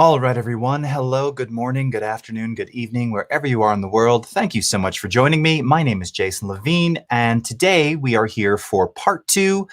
All right, everyone. Hello, good morning, good afternoon, good evening, wherever you are in the world. Thank you so much for joining me. My name is Jason Levine, and today we are here for part 2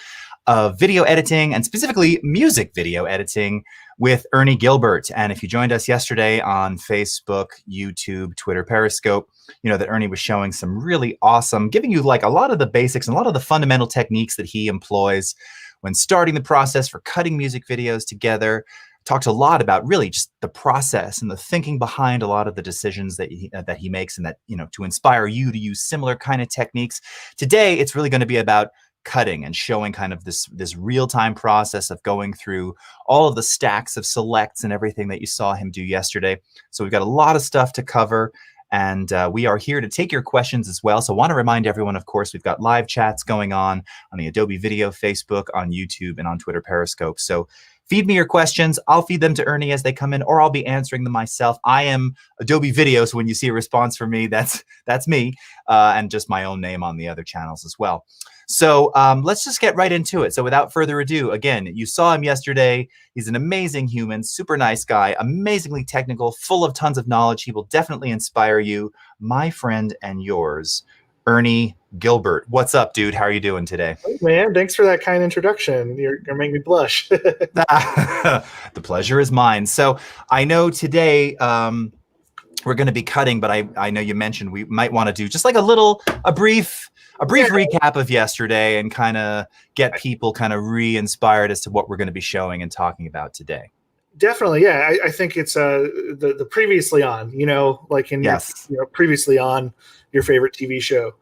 of video editing, and specifically music video editing with Ernie Gilbert. And if you joined us yesterday on Facebook, YouTube, Twitter, Periscope, you know that Ernie was showing some really awesome, giving you like a lot of the basics and a lot of the fundamental techniques that he employs when starting the process for cutting music videos together. Talked a lot about really just the process and the thinking behind a lot of the decisions that he makes, and that, you know, to inspire you to use similar kind of techniques. Today, it's really going to be about cutting and showing kind of this real-time process of going through all of the stacks of selects and everything that you saw him do yesterday. So we've got a lot of stuff to cover, and we are here to take your questions as well. So I want to remind everyone, of course, we've got live chats going on the Adobe Video, Facebook, on YouTube, and on Twitter, Periscope. So feed me your questions. I'll feed them to Ernie as they come in, or I'll be answering them myself. I am Adobe Video, so when you see a response from me, that's me, and just my own name on the other channels as well. So let's just get right into it. So without further ado, again, you saw him yesterday. He's an amazing human, super nice guy, amazingly technical, full of tons of knowledge. He will definitely inspire you, my friend and yours, Ernie Gilbert. What's up, dude? How are you doing today? Hey, man, thanks for that kind introduction. You're gonna make me blush. The pleasure is mine. So I know today we're going to be cutting, but I know you mentioned we might want to do just like a brief recap of yesterday and kind of get people kind of re-inspired as to what we're going to be showing and talking about today. Definitely, yeah. I think it's the previously on, you know, like in yes, your, previously on your favorite TV show.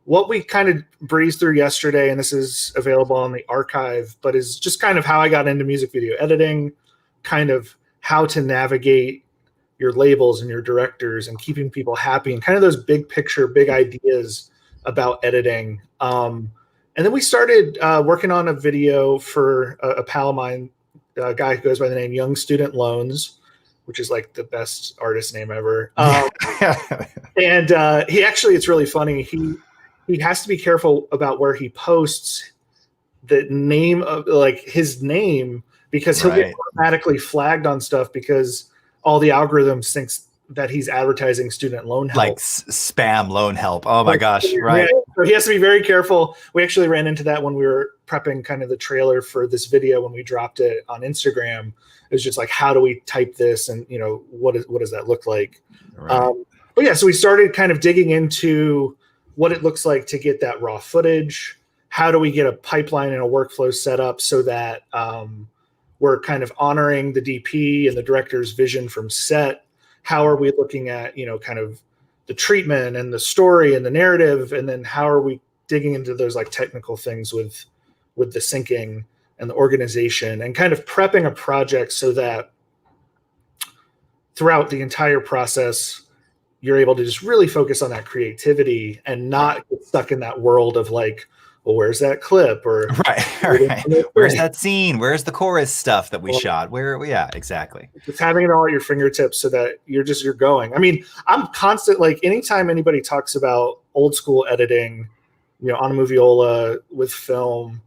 What we kind of breezed through yesterday, and this is available on the archive, but is just kind of how I got into music video editing, kind of how to navigate your labels and your directors and keeping people happy, and kind of those big picture, big ideas about editing. And then we started working on a video for a pal of mine, a guy who goes by the name Young Student Loans, which is like the best artist name ever. And he actually, it's really funny. He has to be careful about where he posts the name of like his name, because he'll get automatically flagged on stuff because all the algorithms thinks that he's advertising student loan help. Like spam loan help. Oh my gosh. Right. So he has to be very careful. We actually ran into that when we were prepping kind of the trailer for this video when we dropped it on Instagram. It was just like, how do we type this? And, you know, what does that look like? Right. But yeah, so we started kind of digging into what it looks like to get that raw footage. How do we get a pipeline and a workflow set up so that we're kind of honoring the DP and the director's vision from set? How are we looking at, you know, kind of the treatment and the story and the narrative? And then how are we digging into those like technical things with the syncing and the organization, and kind of prepping a project so that throughout the entire process, you're able to just really focus on that creativity and not get stuck in that world of like, well, where's that clip? Or right. Where's that scene? Where's the chorus stuff that we shot? Yeah, exactly. Just having it all at your fingertips so that you're going. I mean, I'm constant, like anytime anybody talks about old school editing, you know, on a moviola with film,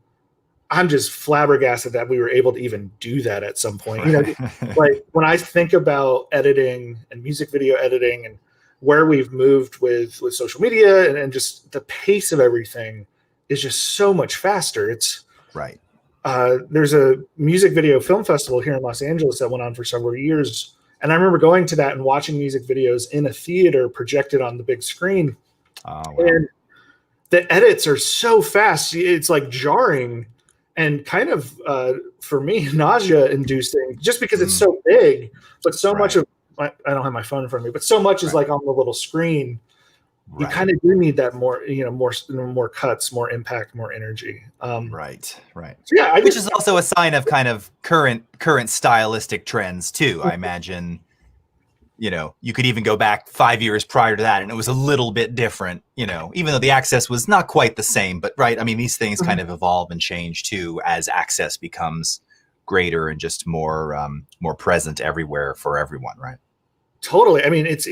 I'm just flabbergasted that we were able to even do that at some point. You know, like when I think about editing and music video editing and where we've moved with social media and just the pace of everything is just so much faster. It's right. There's a music video film festival here in Los Angeles that went on for several years. And I remember going to that and watching music videos in a theater projected on the big screen. Oh, wow. And the edits are so fast. It's like jarring and kind of, for me, nausea inducing, just because it's so big, but so much of, I don't have my phone in front of me, but so much is like on the little screen. You kind of do need that more, you know, more cuts, more impact, more energy. Right. So yeah, which is also a sign of kind of current stylistic trends too. I imagine, you know, you could even go back 5 years prior to that, and it was a little bit different. You know, even though the access was not quite the same, but right. I mean, these things kind of evolve and change too as access becomes greater and just more present everywhere for everyone. Right. Totally. I mean, it's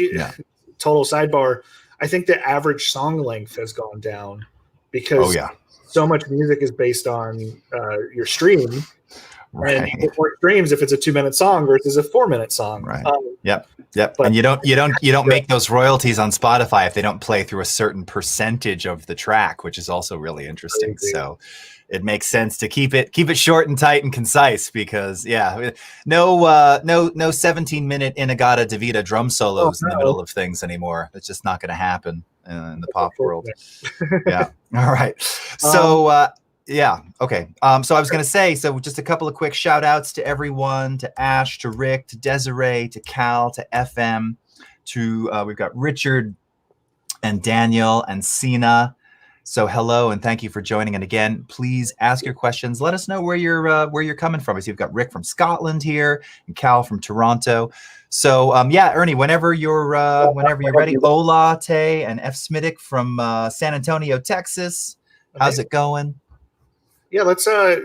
total sidebar. I think the average song length has gone down because so much music is based on your stream. And you get more streams if it's a 2-minute song versus a 4-minute song. Right. Yep. But And you don't make those royalties on Spotify if they don't play through a certain percentage of the track, which is also really interesting. Crazy. So it makes sense to keep it short and tight and concise, because no 17-minute Inagata Davida drum solos in the middle of things anymore. It's just not going to happen in the pop world. Yeah. All right. So yeah. Okay. So I was going to say, so just a couple of quick shout outs to everyone, to Ash, to Rick, to Desiree, to Cal, to FM, we've got Richard and Daniel and Sina. So hello and thank you for joining. And again, please ask your questions. Let us know where you're coming from. So you've got Rick from Scotland here and Cal from Toronto. So yeah, Ernie, whenever you're ready. Ola, Tay, and F. Smidic from San Antonio, Texas. How's it going? Yeah, let's I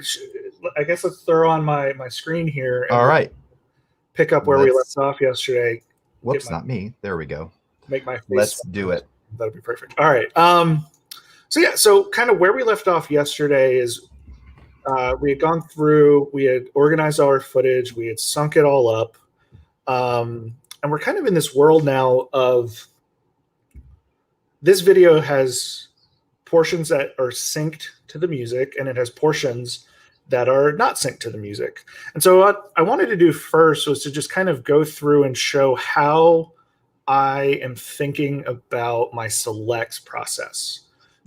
guess let's throw on my screen here. All right. Pick up where we left off yesterday. Whoops, not me. There we go. Make my face. Let's do it. That'll be perfect. All right. So yeah, so kind of where we left off yesterday is we had gone through, we had organized all our footage, we had sunk it all up. And we're kind of in this world now of this video has portions that are synced to the music, and it has portions that are not synced to the music. And so what I wanted to do first was to just kind of go through and show how I am thinking about my selects process.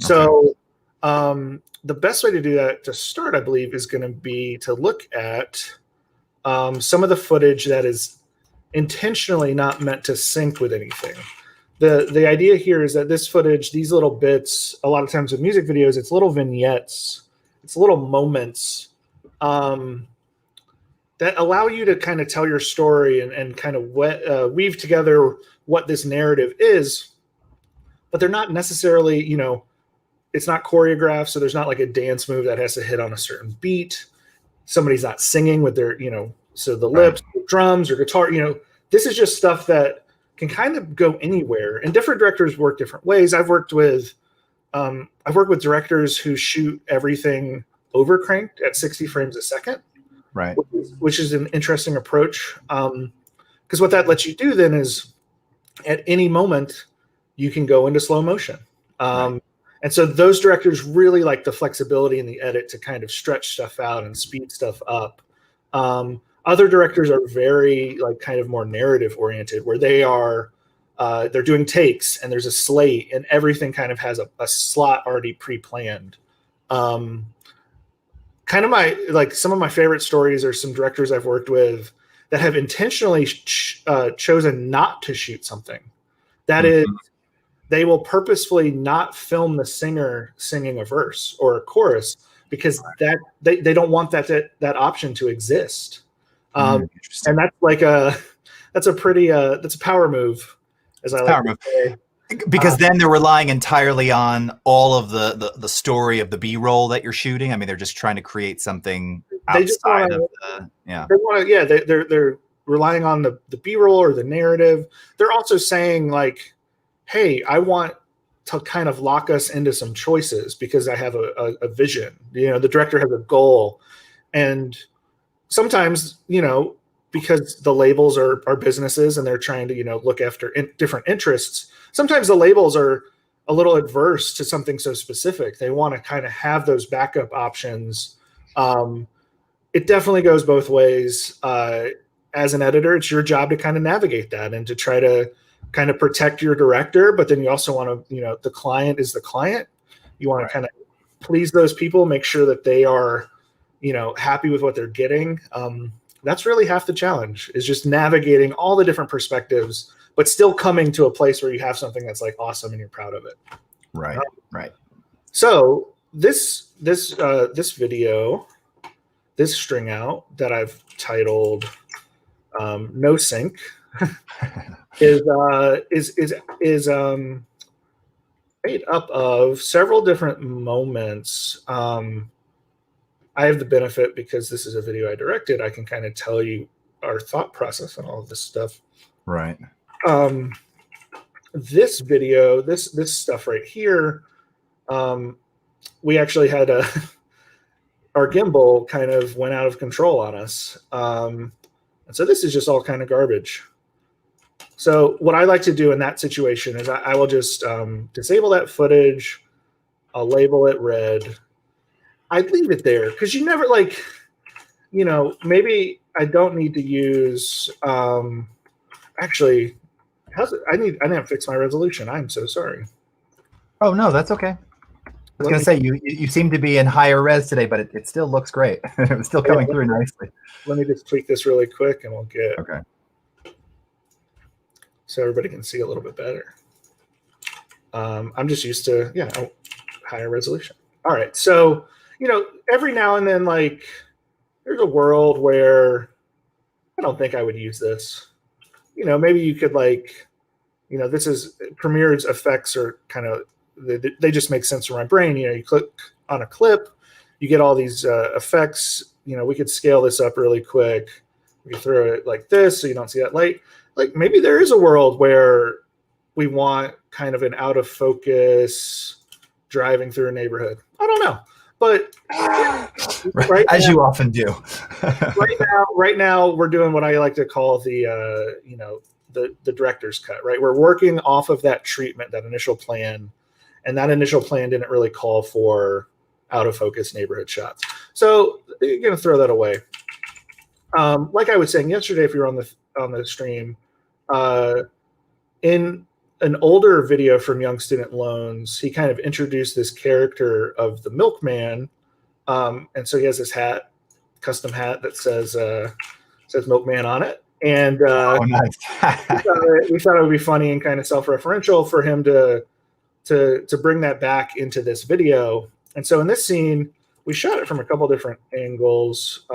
Okay. So the best way to do that to start, I believe, is going to be to look at some of the footage that is intentionally not meant to sync with anything. The idea here is that this footage, these little bits, a lot of times with music videos, it's little vignettes, it's little moments that allow you to kind of tell your story and kind of weave together what this narrative is, but they're not necessarily, it's not choreographed, so there's not like a dance move that has to hit on a certain beat. Somebody's not singing with their, so the lips, or drums, or guitar, this is just stuff that can kind of go anywhere, and different directors work different ways. I've worked with directors who shoot everything overcranked at 60 frames a second, right? Which is an interesting approach, because what that lets you do then is at any moment you can go into slow motion, right. And so those directors really like the flexibility in the edit to kind of stretch stuff out and speed stuff up. Other directors are very kind of more narrative oriented, where they're doing takes and there's a slate and everything kind of has a slot already pre-planned. Kind of some of my favorite stories are some directors I've worked with that have intentionally chosen not to shoot something. That is, they will purposefully not film the singer singing a verse or a chorus because that they don't want that option to exist. And that's a pretty that's a power move, as I like to say. Because then they're relying entirely on all of the story of the B-roll that you're shooting. I mean, they're just trying to create something outside of the they're relying on the B-roll or the narrative. They're also saying like, hey, I want to kind of lock us into some choices because I have a vision. The director has a goal, and sometimes, because the labels are businesses and they're trying to, look after different interests, sometimes the labels are a little adverse to something so specific. They want to kind of have those backup options. It definitely goes both ways. As an editor, it's your job to kind of navigate that and to try to kind of protect your director, but then you also want to, the client is the client. You want to kind of please those people, make sure that they are happy with what they're getting. That's really half the challenge, is just navigating all the different perspectives, but still coming to a place where you have something that's like awesome and you're proud of it. Right. Right. So this video, this string out that I've titled No Sync is made up of several different moments. I have the benefit, because this is a video I directed, I can kind of tell you our thought process and all of this stuff. Right. This video, this stuff right here, we actually had our gimbal kind of went out of control on us. And so this is just all kind of garbage. So what I like to do in that situation is I will just disable that footage. I'll label it red. I'd leave it there because you never like, you know, maybe I don't need to use, actually, I didn't have to fix my resolution. I'm so sorry. Oh, no, that's okay. I was going to say, you seem to be in higher res today, but it still looks great. It's still coming through nicely. Let me just tweak this really quick and we'll get, okay. So everybody can see a little bit better. I'm just used to, higher resolution. All right. So, you know, every now and then, like, there's a world where I don't think I would use this. You know, maybe you could, like, you know, this is Premiere's effects are kind of, they just make sense for my brain. You know, you click on a clip, you get all these effects. You know, we could scale this up really quick. We could throw it like this so you don't see that light. Like, maybe there is a world where we want kind of an out of focus driving through a neighborhood. I don't know, but right as now, you often do. right now we're doing what I like to call the you know, the director's cut. Right, we're working off of that treatment, that initial plan, and that initial plan didn't really call for out of focus neighborhood shots. So you're gonna throw that away. Like I was saying yesterday, if you're on the stream, in an older video from Young Student Loans, he kind of introduced this character of the milkman, and so he has this hat, custom hat that says milkman on it, and oh, nice. we thought it would be funny and kind of self-referential for him to bring that back into this video. And so in this scene, we shot it from a couple different angles.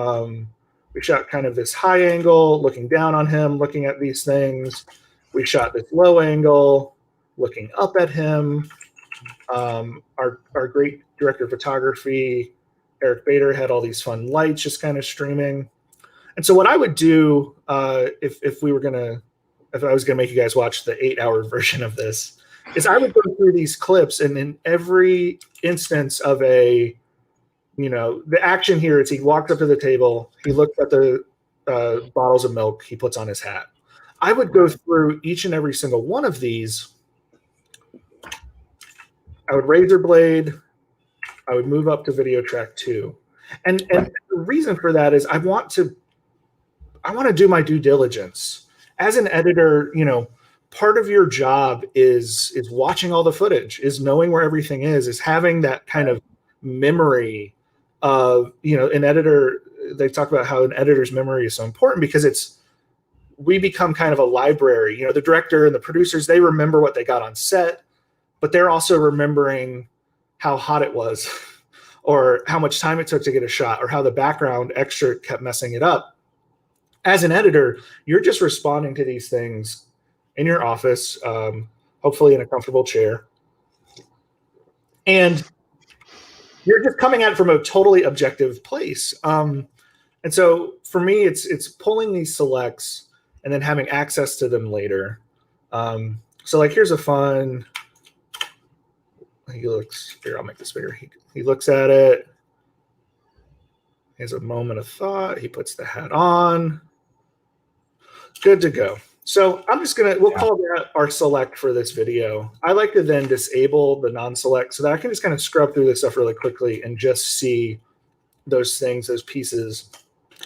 We shot kind of this high angle, looking down on him, looking at these things. We shot this low angle, looking up at him. Our great director of photography, Eric Bader, had all these fun lights just kind of streaming. And so what I would do if I was gonna make you guys watch the 8-hour version of this, is I would go through these clips, and in every instance of a, you know, the action here is he walks up to the table, he looks at the bottles of milk, he puts on his hat. I would go through each and every single one of these. I would razor blade. I would move up to video track 2. And the reason for that is I want to do my due diligence. As an editor, you know, part of your job is watching all the footage, is knowing where everything is having that kind of memory of, you know, an editor. They talk about how an editor's memory is so important because we become kind of a library. You know, the director and the producers, they remember what they got on set, but they're also remembering how hot it was or how much time it took to get a shot or how the background extra kept messing it up. As an editor, you're just responding to these things in your office, hopefully in a comfortable chair. And you're just coming at it from a totally objective place. And so for me, it's pulling these selects and then having access to them later. So like, here's a fun, I'll make this bigger. He looks at it. He has a moment of thought. He puts the hat on. Good to go. So I'm just we'll call that our select for this video. I like to then disable the non-select so that I can just kind of scrub through this stuff really quickly and just see those things, those pieces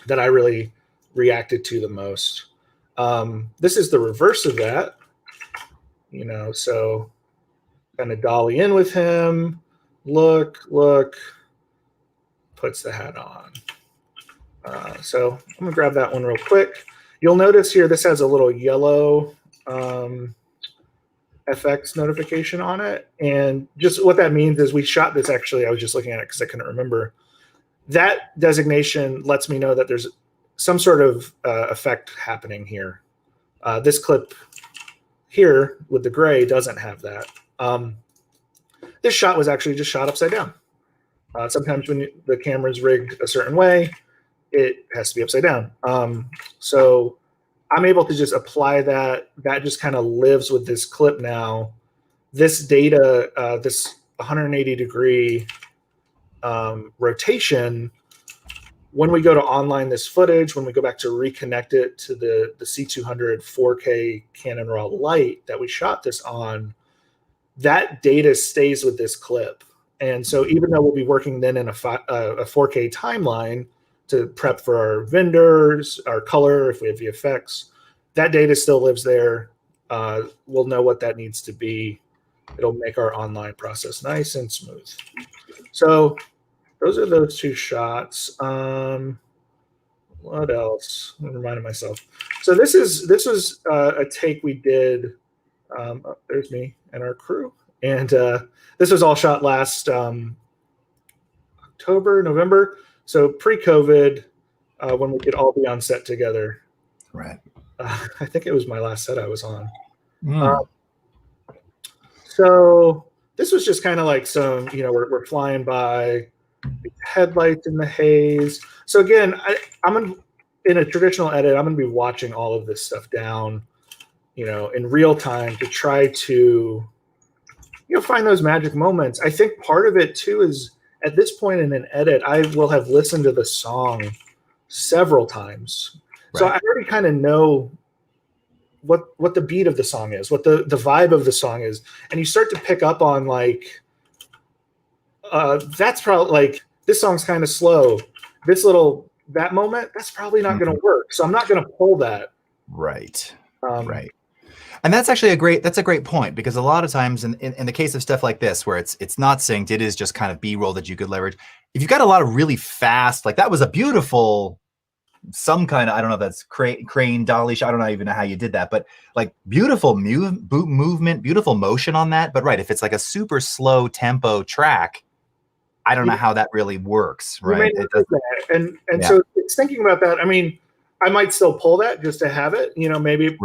that I really reacted to the most. This is the reverse of that, you know, so kind of dolly in with him, look, puts the hat on. So I'm gonna grab that one real quick. You'll notice here, this has a little yellow FX notification on it. And just what that means is we shot this, actually, I was just looking at it because I couldn't remember. That designation lets me know that there's some sort of effect happening here. This clip here with the gray doesn't have that. This shot was actually just shot upside down. Sometimes when the camera's rigged a certain way, it has to be upside down. So I'm able to just apply that. That just kind of lives with this clip now. This data, this 180 degree rotation when we go to online this footage, when we go back to reconnect it to the C200 4K Canon RAW Lite that we shot this on, that data stays with this clip. And so even though we'll be working then in a 4K timeline to prep for our vendors, our color, if we have VFX, that data still lives there. We'll know what that needs to be. It'll make our online process nice and smooth. So those are those two shots. What else? I'm reminding myself. So this was a take we did. Oh, there's me and our crew, and this was all shot last October, November. So pre-COVID, when we could all be on set together. Right. I think it was my last set I was on. So this was just kind of like some, we're flying by, headlights in the haze. So again, I'm in a traditional edit, I'm going to be watching all of this stuff down, in real time to try to, find those magic moments. I think part of it too is at this point in an edit, I will have listened to the song several times. Right. So I already kind of know what the beat of the song is, what the vibe of the song is. And you start to pick up on that's probably like, this song's kind of slow. That moment, that's probably not going to work. So I'm not going to pull that. Right. Right. And that's actually a great point, because a lot of times in the case of stuff like this, where it's not synced, it is just kind of B-roll that you could leverage. If you've got a lot of really fast, like that was a beautiful, some kind of, I don't know if that's crane dolly shot. I don't even know how you did that, but like beautiful movement, beautiful motion on that. But right, if it's like a super slow tempo track, I don't know how that really works, right? And so it's thinking about that. I mean, I might still pull that just to have it, maybe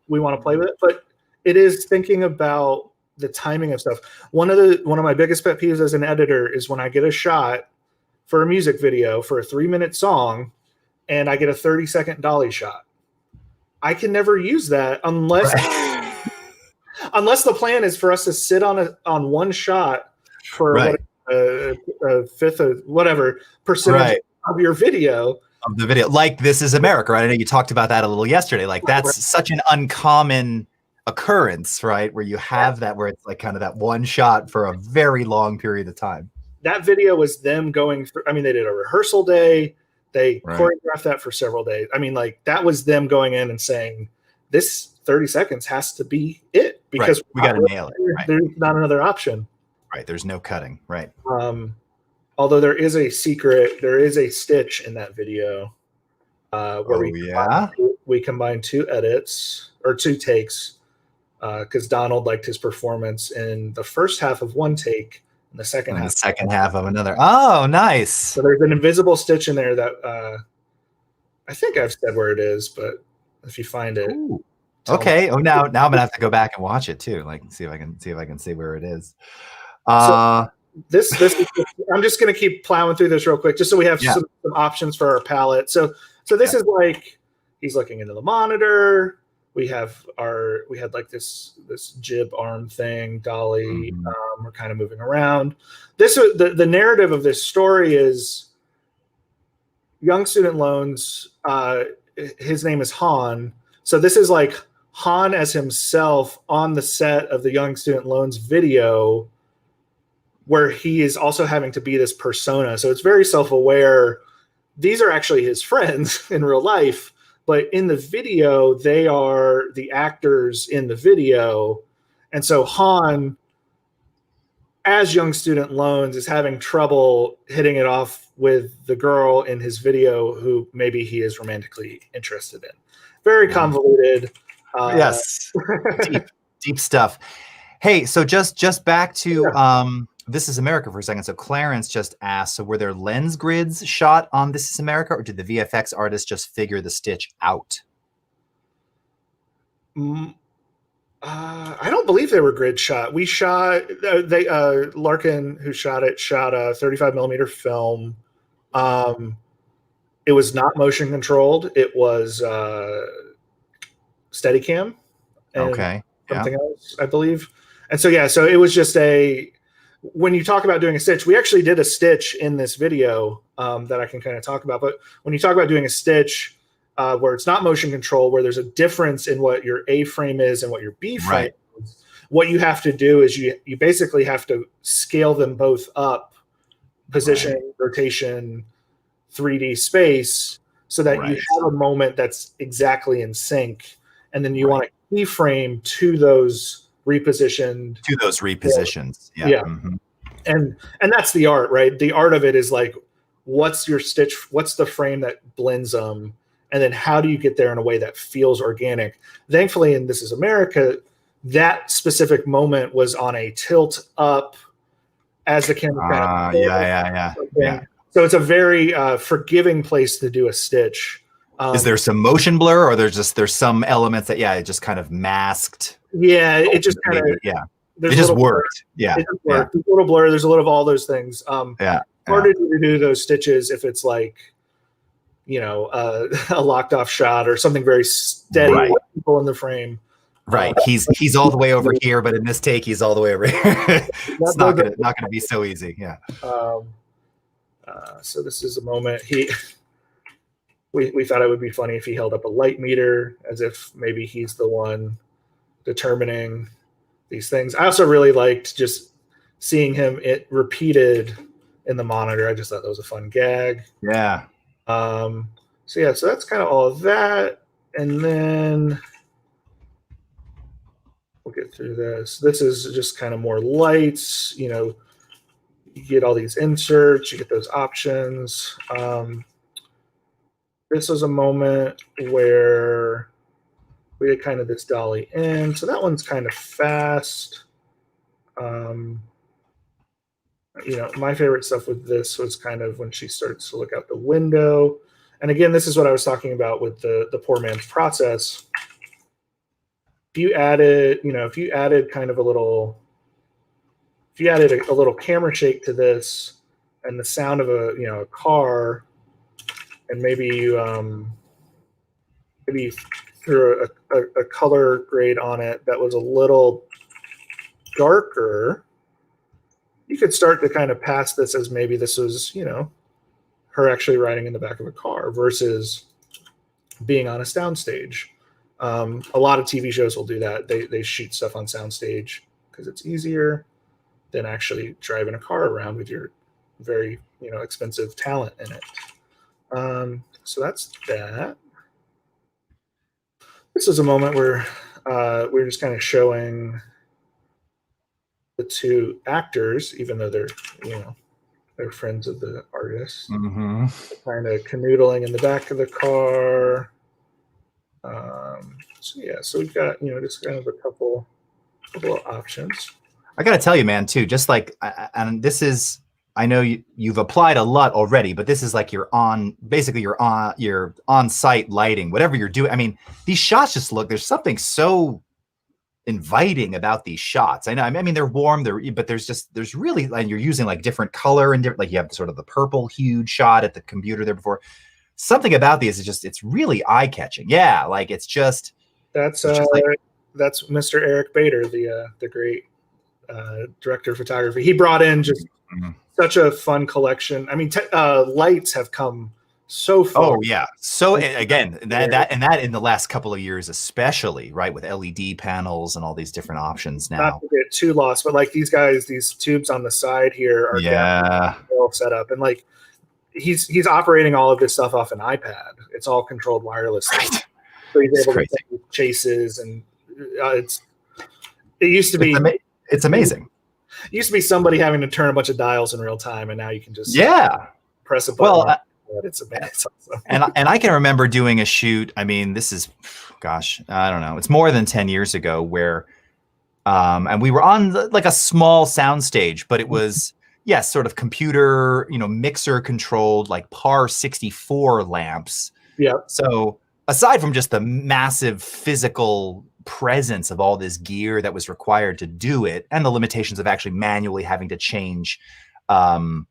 we want to play with it, but it is thinking about the timing of stuff. One of my biggest pet peeves as an editor is when I get a shot for a music video for a 3-minute song and I get a 30-second dolly shot. I can never use that unless the plan is for us to sit on one shot for a fifth of whatever percentage of your video. Of the video, like This Is America, right? I know you talked about that a little yesterday. Like that's such an uncommon occurrence, right? Where you have that, where it's like kind of that one shot for a very long period of time. That video was them going through. I mean, they did a rehearsal day. They choreographed that for several days. I mean, like that was them going in and saying, this 30 seconds has to be it, because we got to nail it. There's not another option. Right. There's no cutting. Right. Although there is a stitch in that video where we combined 2 edits or 2 takes because Donald liked his performance in the first half of one take and the second half of another. Oh, nice. So there's an invisible stitch in there that I think I've said where it is, but if you find it. Ooh. Okay. Oh, now I'm gonna have to go back and watch it too. Like see if I can see where it is. This I'm just going to keep plowing through this real quick, just so we have some options for our palette. So this is like he's looking into the monitor. We had like this jib arm thing, dolly. We're kind of moving around. The narrative of this story is young student loans. His name is Han. So this is like Han as himself on the set of the Young Student Loans video, where he is also having to be this persona. So it's very self-aware. These are actually his friends in real life, but in the video, they are the actors in the video. And so Han, as Young Student Loans, is having trouble hitting it off with the girl in his video who maybe he is romantically interested in. Very convoluted. Yes. deep stuff. Hey, so just back to This Is America for a second. So Clarence just asked, so were there lens grids shot on This Is America, or did the VFX artist just figure the stitch out? I don't believe they were grid shot. We shot, Larkin, who shot it, shot a 35 millimeter film. It was not motion controlled. It was Steadicam. And something else, I believe. And so, so it was just when you talk about doing a stitch, we actually did a stitch in this video that I can kind of talk about. But when you talk about doing a stitch where it's not motion control, where there's a difference in what your A frame is and what your B frame is, what you have to do is you basically have to scale them both up, position, rotation, 3D space, so that you have a moment that's exactly in sync. And then you want to keyframe to those repositioned. To those repositions. Yeah. And that's the art, right? The art of it is like, what's your stitch? What's the frame that blends them? And then how do you get there in a way that feels organic? Thankfully, and This Is America, that specific moment was on a tilt up as the camera. Yeah. So it's a very forgiving place to do a stitch. Is there some motion blur, or there's some elements that it just kind of masked? Yeah, it just kind of it just worked. Yeah, it just worked. There's a little blur. There's a little of all those things. Harder to do those stitches if it's like, a locked off shot or something very steady with people in the frame. Right. He's all the way over here, but in this take, he's all the way over here. It's not gonna be so easy. Yeah. So this is a moment we thought it would be funny if he held up a light meter as if maybe he's the one determining these things. I also really liked just seeing him repeated in the monitor. I just thought that was a fun gag. Yeah. So that's kind of all of that. And then we'll get through this. This is just kind of more lights. You get all these inserts, you get those options. This was a moment where we had kind of this dolly in. So that one's kind of fast. My favorite stuff with this was kind of when she starts to look out the window. And again, this is what I was talking about with the poor man's process. If you added kind of a little camera shake to this and the sound of a car, and maybe you threw a color grade on it that was a little darker, you could start to kind of pass this as maybe this was, her actually riding in the back of a car versus being on a soundstage. A lot of TV shows will do that. They shoot stuff on soundstage because it's easier than actually driving a car around with your very, expensive talent in it. So that's that. This is a moment where we're just kind of showing the two actors, even though they're friends of the artist, kind of canoodling in the back of the car. So we've got just kind of a couple of options. I got to tell you, man, too, just like, and this is, I know you've applied a lot already, but this is like your on-site lighting, whatever you're doing. I mean, these shots just there's something so inviting about these shots. I know, I mean, they're warm, but there's really, and you're using like different color and different, like you have sort of the purple hued shot at the computer there before. Something about these is it's really eye catching. Yeah. Like it's just, that's Mr. Eric Bader, the great director of photography. He brought in just such a fun collection. I mean, lights have come so far. Oh yeah. So again, that in the last couple of years, especially, right, with LED panels and all these different options now. Not to get too lost, but like these tubes on the side here are all set up, and like he's operating all of this stuff off an iPad. It's all controlled wirelessly. Right. So he's able to take chases, and it used to be. It's amazing. It used to be somebody having to turn a bunch of dials in real time, and now you can just press a button. Well, it's awesome. and I can remember doing a shoot. I mean, this is, gosh, I don't know. It's more than 10 years ago where, and we were on like a small soundstage, but it was, sort of computer, mixer controlled, like PAR 64 lamps. Yeah. So aside from just the massive physical presence of all this gear that was required to do it, and the limitations of actually manually having to change, the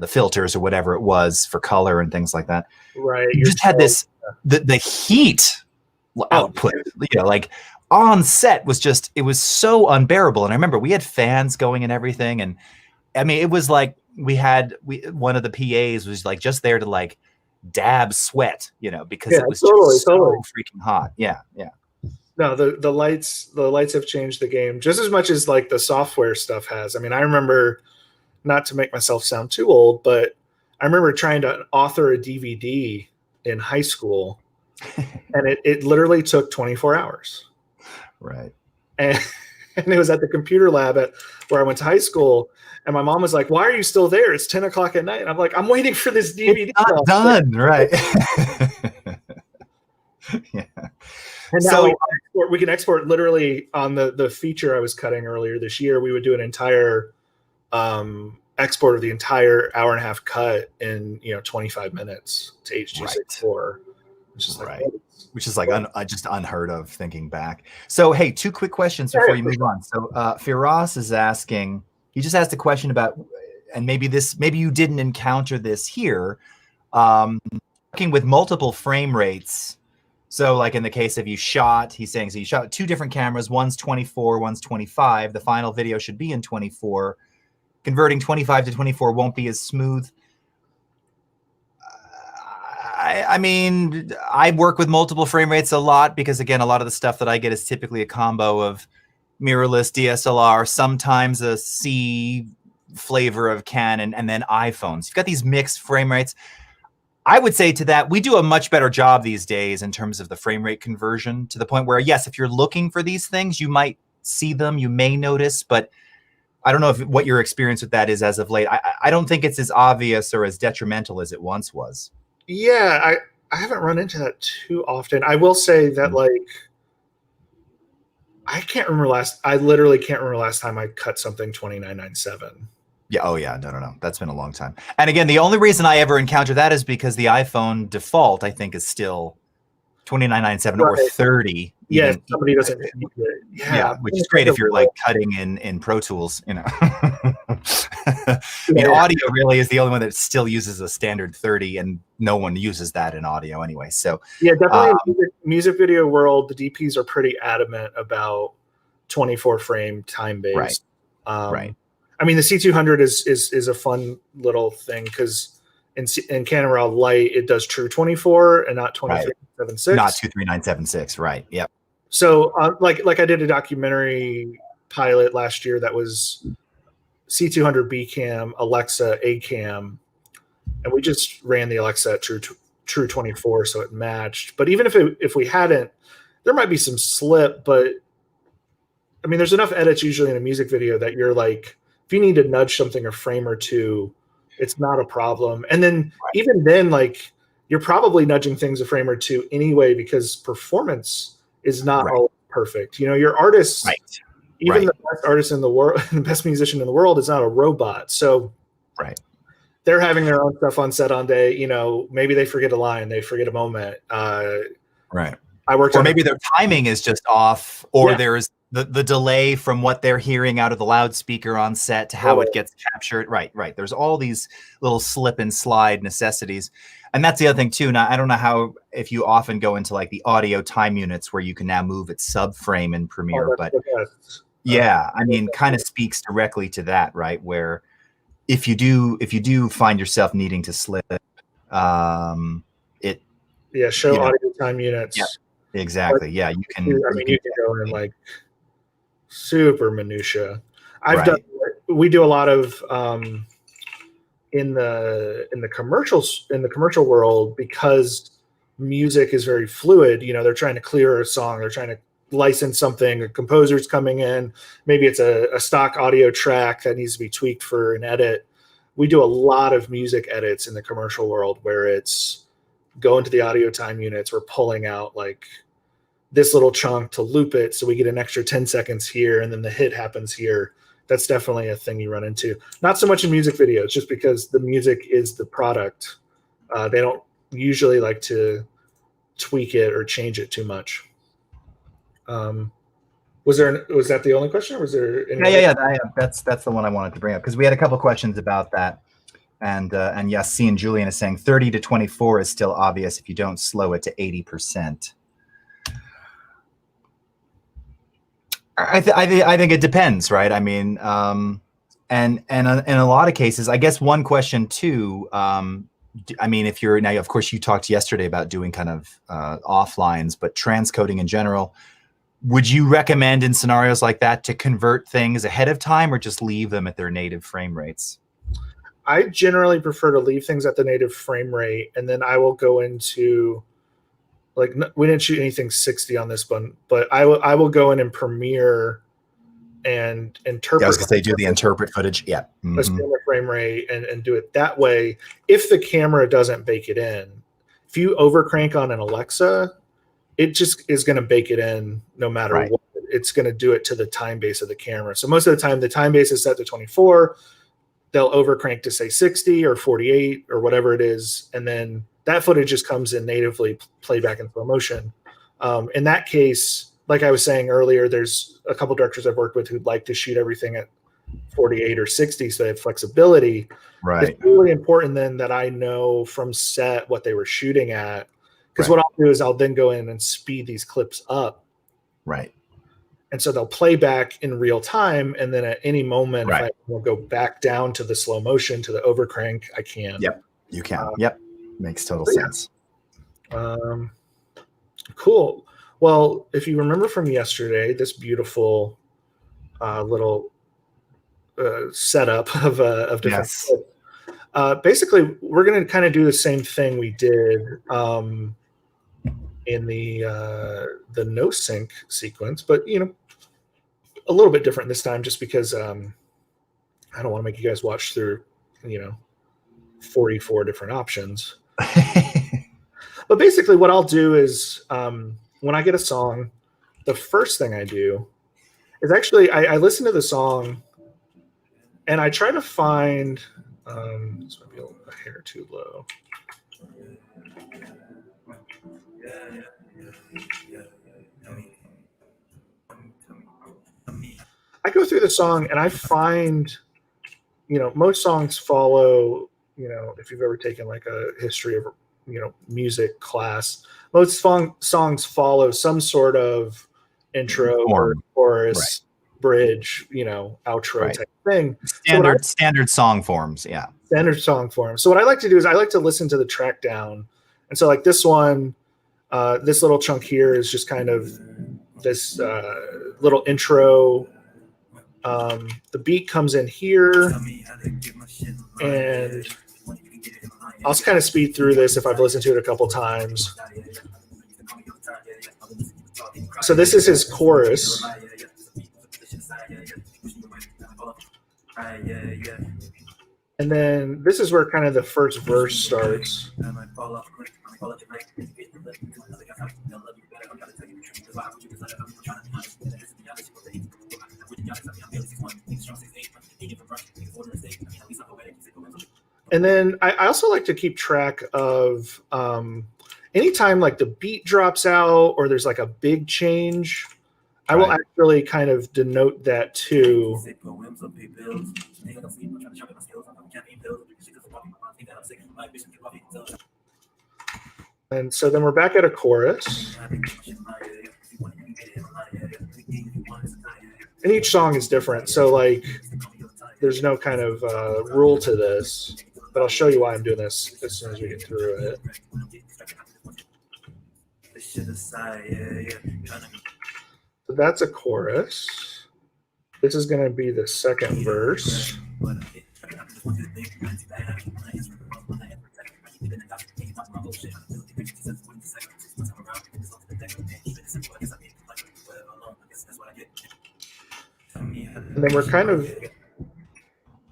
filters or whatever it was for color and things like that. Right. You just had this, the heat output, like on set was just, it was so unbearable. And I remember we had fans going and everything. And I mean, it was like one of the PAs was like just there to like dab sweat, you know, because it was just so freaking hot. Yeah. Yeah. No, the lights have changed the game just as much as like the software stuff has. I mean, I remember, not to make myself sound too old, but I remember trying to author a DVD in high school, and it literally took 24 hours. Right. And it was at the computer lab where I went to high school, and my mom was like, "Why are you still there? It's 10 o'clock at night." And I'm like, "I'm waiting for this DVD." It's not done, right? Yeah. And now we can export literally on the feature I was cutting earlier this year. We would do an entire export of the entire hour-and-a-half cut in 25 minutes to H.264, which is like, which is like just unheard of thinking back. So hey, 2 quick questions before you move on. So Firas is asking, he just asked a question about, and maybe you didn't encounter this here, working with multiple frame rates. So like in the case of he's saying, so you shot 2 different cameras, one's 24, one's 25. The final video should be in 24. Converting 25 to 24 won't be as smooth. I mean, I work with multiple frame rates a lot because, again, a lot of the stuff that I get is typically a combo of mirrorless DSLR, sometimes a C flavor of Canon, and then iPhones. You've got these mixed frame rates. I would say to that, we do a much better job these days in terms of the frame rate conversion, to the point where, yes, if you're looking for these things, you might see them, you may notice, but I don't know what your experience with that is as of late. I don't think it's as obvious or as detrimental as it once was. Yeah, I haven't run into that too often. I will say that like I literally can't remember last time I cut something 29.97. Yeah. Oh yeah. No. That's been a long time. And again, the only reason I ever encounter that is because the iPhone default, I think, is still 29.97 or 30. Yeah, somebody doesn't. Yeah, which is great if you're like cutting in Pro Tools, you know. I mean, audio really is the only one that still uses a standard 30, and no one uses that in audio anyway. So yeah, definitely in the music video world, the DPs are pretty adamant about 24 frame time based. Right. I mean, the C200 is a fun little thing because in Canon Raw Light it does true 24 and not 23.76. Not 23976. Right. Yep. So like I did a documentary pilot last year that was C200 B cam, Alexa A cam, and we just ran the Alexa at true 24, so it matched. But even if we hadn't, there might be some slip. But I mean, there's enough edits usually in a music video that you're like, if you need to nudge something a frame or two, it's not a problem. And then even then, like you're probably nudging things a frame or two anyway because performance is not all perfect. Your artists, even the best artist in the world, the best musician in the world is not a robot. So they're having their own stuff on set on day. Maybe they forget a line, they forget a moment. Or maybe their timing is just off, or there's the delay from what they're hearing out of the loudspeaker on set to how it gets captured. Right. There's all these little slip and slide necessities. And that's the other thing too. Now, I don't know if you often go into like the audio time units where you can now move it subframe in Premiere, but yeah, I mean, kind of speaks directly to that, right? Where if you do find yourself needing to slip, show audio time units. Yeah, exactly. But you can. You can go in like super minutia. We do a lot of in the commercial world, because music is very fluid. They're trying to clear a song, they're trying to license something, a composer's coming in, maybe it's a stock audio track that needs to be tweaked for an edit. We do a lot of music edits in the commercial world where it's going to the audio time units, we're pulling out like this little chunk to loop it so we get an extra 10 seconds here, and then the hit happens here. That's definitely a thing you run into. Not so much in music videos, just because the music is the product. They don't usually like to tweak it or change it too much. Was that the only question, or was there any That's the one I wanted to bring up, because we had a couple questions about that. And yes, C and Julian is saying 30 to 24 is still obvious if you don't slow it to 80%. I think it depends, right? I mean, and in a lot of cases, I guess one question too. I mean, if you're now, of course, you talked yesterday about doing kind of offlines, but transcoding in general. Would you recommend in scenarios like that to convert things ahead of time, or just leave them at their native frame rates? I generally prefer to leave things at the native frame rate, and then I will go into, like, we didn't shoot anything 60 on this one, but I will go in and Premiere and interpret. Yeah, I was gonna say do the interpret footage. Yeah. A standard frame rate and do it that way. If the camera doesn't bake it in, if you overcrank on an Alexa, it just is going to bake it in no matter what. It's going to do it to the time base of the camera. So most of the time, the time base is set to 24. They'll overcrank to say 60 or 48 or whatever it is, and then that footage just comes in natively playback in slow motion. In that case, like I was saying earlier, there's a couple directors I've worked with who'd like to shoot everything at 48 or 60 so they have flexibility. Right. It's really important then that I know from set what they were shooting at, because what I'll do is I'll then go in and speed these clips up. Right. And so they'll play back in real time, and then at any moment, if I will go back down to the slow motion, to the overcrank, I can. Yep, you can. Yep, makes total sense. Cool. Well, if you remember from yesterday, this beautiful little setup of different clips, basically, we're going to kind of do the same thing we did in the no sync sequence, but a little bit different this time, just because I don't want to make you guys watch through 44 different options. But basically, what I'll do is when I get a song, the first thing I do is actually I listen to the song and I try to find this might be a hair too low. I go through the song and I find, most songs follow, if you've ever taken like a history of, music class, most songs follow some sort of intro or chorus, bridge, outro type thing. Standard song forms. Yeah. Standard song form. So what I like to do is I like to listen to the track down. And so like this one, this little chunk here is just kind of this little intro. The beat comes in here, and I'll kind of speed through this if I've listened to it a couple times. So this is his chorus. And then this is where kind of the first verse starts. And then I also like to keep track of anytime like the beat drops out or there's like a big change, I will actually kind of denote that too. And so then we're back at a chorus. And each song is different. So like there's no kind of rule to this, but I'll show you why I'm doing this as soon as we get through it. So that's a chorus. This is going to be the second verse. And then we're kind of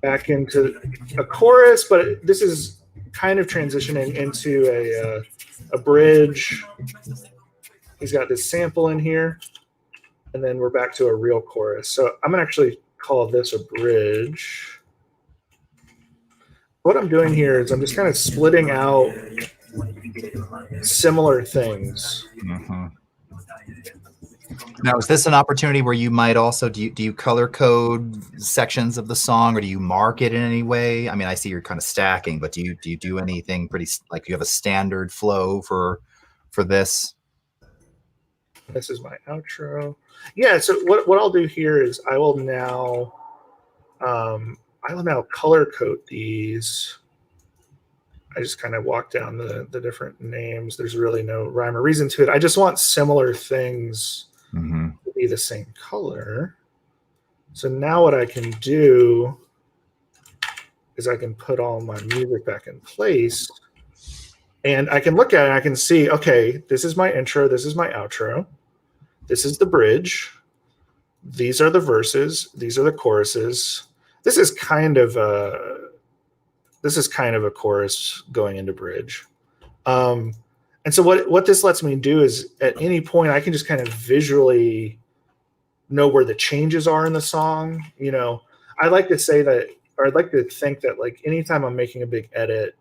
back into a chorus, but this is kind of transitioning into a bridge. He's got this sample in here, and then we're back to a real chorus. So I'm going to actually call this a bridge. What I'm doing here is I'm just kind of splitting out similar things. Mm-hmm. Now, is this an opportunity where you might also do you color code sections of the song, or do you mark it in any way? I mean, I see you're kind of stacking, but do you do anything pretty, like you have a standard flow for this? This is my outro. Yeah, so what I'll do here is I will now color code these. I just kind of walk down the different names. There's really no rhyme or reason to it. I just want similar things to be the same color. So now what I can do is I can put all my music back in place, and I can look at it and I can see, okay, this is my intro, this is my outro, this is the bridge, these are the verses, these are the choruses. This is kind of a chorus going into bridge. And so what this lets me do is at any point I can just kind of visually know where the changes are in the song. You know, I like to say that, or I'd like to think that, like, anytime I'm making a big edit,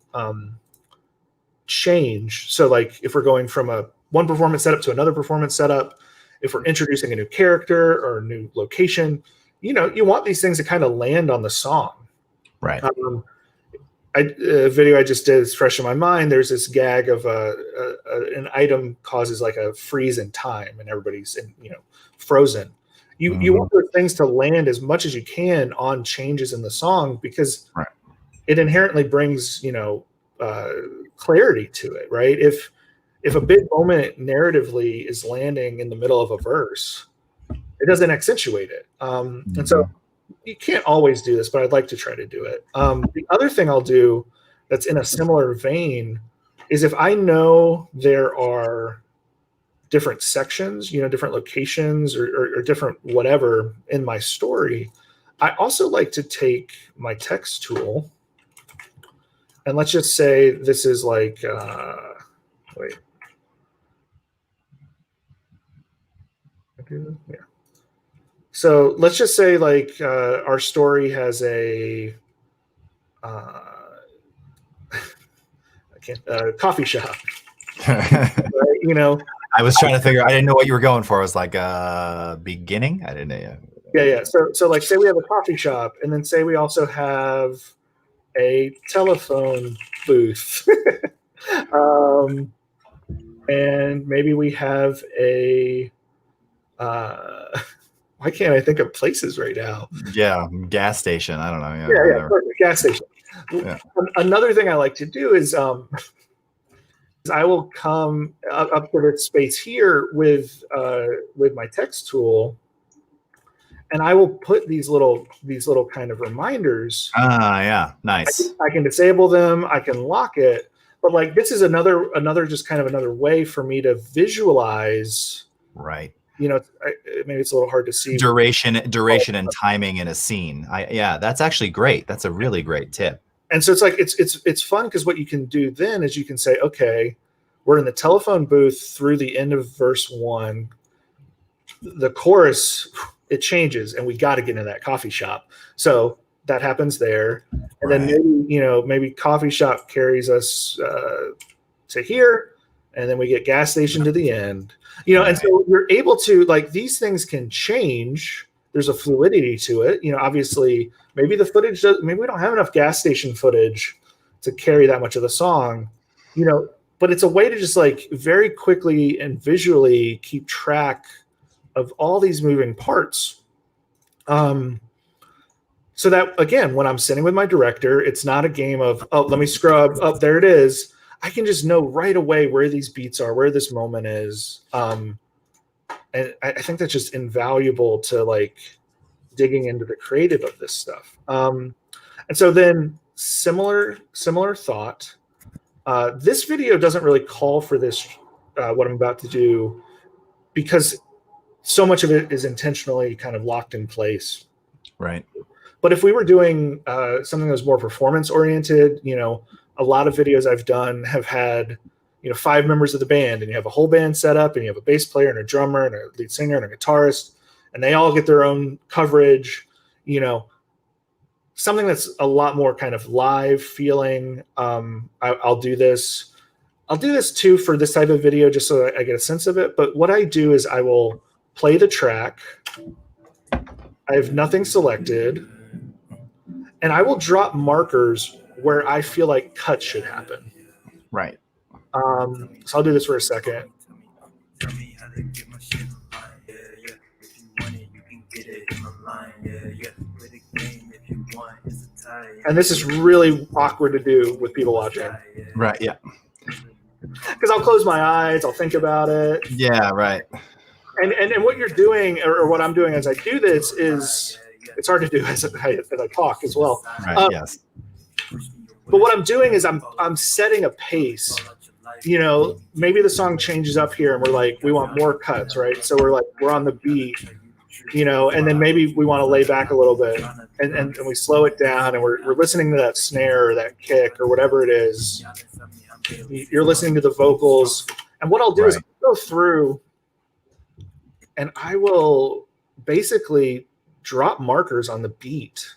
change. So like if we're going from one performance setup to another performance setup, if we're introducing a new character or a new location, you know, you want these things to kind of land on the song. Right. A video I just did is fresh in my mind. There's this gag of an item causes like a freeze in time and everybody's frozen. You want those things to land as much as you can on changes in the song, because it inherently brings clarity to it, right? If a big moment narratively is landing in the middle of a verse, it doesn't accentuate it. And so you can't always do this, but I'd like to try to do it. The other thing I'll do that's in a similar vein is if I know there are different sections, different locations or different whatever in my story, I also like to take my text tool and let's just say this is like, yeah. So let's just say like our story has a coffee shop. Right? I was trying to figure. I didn't know what you were going for. I was like beginning. I didn't know. Yeah. So like, say we have a coffee shop, and then say we also have a telephone booth, and maybe we have a. Why can't I think of places right now? Yeah, gas station. I don't know. Yeah, perfect. Gas station. Yeah. Another thing I like to do is I will come up to this space here with my text tool, and I will put these little kind of reminders. Yeah, nice. I can disable them. I can lock it. But like, this is another just kind of another way for me to visualize. Right. Maybe it's a little hard to see duration and timing in a scene. That's actually great. That's a really great tip. And so it's like it's fun, because what you can do then is you can say, okay, we're in the telephone booth through the end of verse 1. The chorus, it changes, and we got to get into that coffee shop. So that happens there, and then maybe coffee shop carries us to here, and then we get gas station to the end. And so you're able to, like, these things can change. There's a fluidity to it. Obviously, maybe the footage maybe we don't have enough gas station footage to carry that much of the song, but it's a way to just like very quickly and visually keep track of all these moving parts. So that, again, when I'm sitting with my director, it's not a game of, oh, let me scrub, oh, there it is. I can just know right away where these beats are, where this moment is. And I think that's just invaluable to like digging into the creative of this stuff. And so then similar thought. This video doesn't really call for this, what I'm about to do, because so much of it is intentionally kind of locked in place. Right. But if we were doing something that was more performance oriented, a lot of videos I've done have had, 5 members of the band, and you have a whole band set up, and you have a bass player and a drummer and a lead singer and a guitarist, and they all get their own coverage, something that's a lot more kind of live feeling. I'll do this. I'll do this too for this type of video, just so I get a sense of it. But what I do is I will play the track. I have nothing selected, and I will drop markers where I feel like cuts should happen. Right. So I'll do this for a second. how to get my shit online. Yeah, yeah. If you want it, you can get it in my line. Yeah, yeah. Play the game if you want. It's a tie. And this is really awkward to do with people watching. Right. Yeah. Because I'll close my eyes, I'll think about it. Yeah. Right. And what you're doing, or what I'm doing as I do this, is it's hard to do as I talk as well. Right. Yes. But what I'm doing is I'm setting a pace. You know, maybe the song changes up here, and we're like, we want more cuts, right? So we're on the beat, you know, and then maybe we want to lay back a little bit, and we slow it down, and we're listening to that snare or that kick or whatever it is. You're listening to the vocals, and what I'll do is I'll go through, and I will basically drop markers on the beat.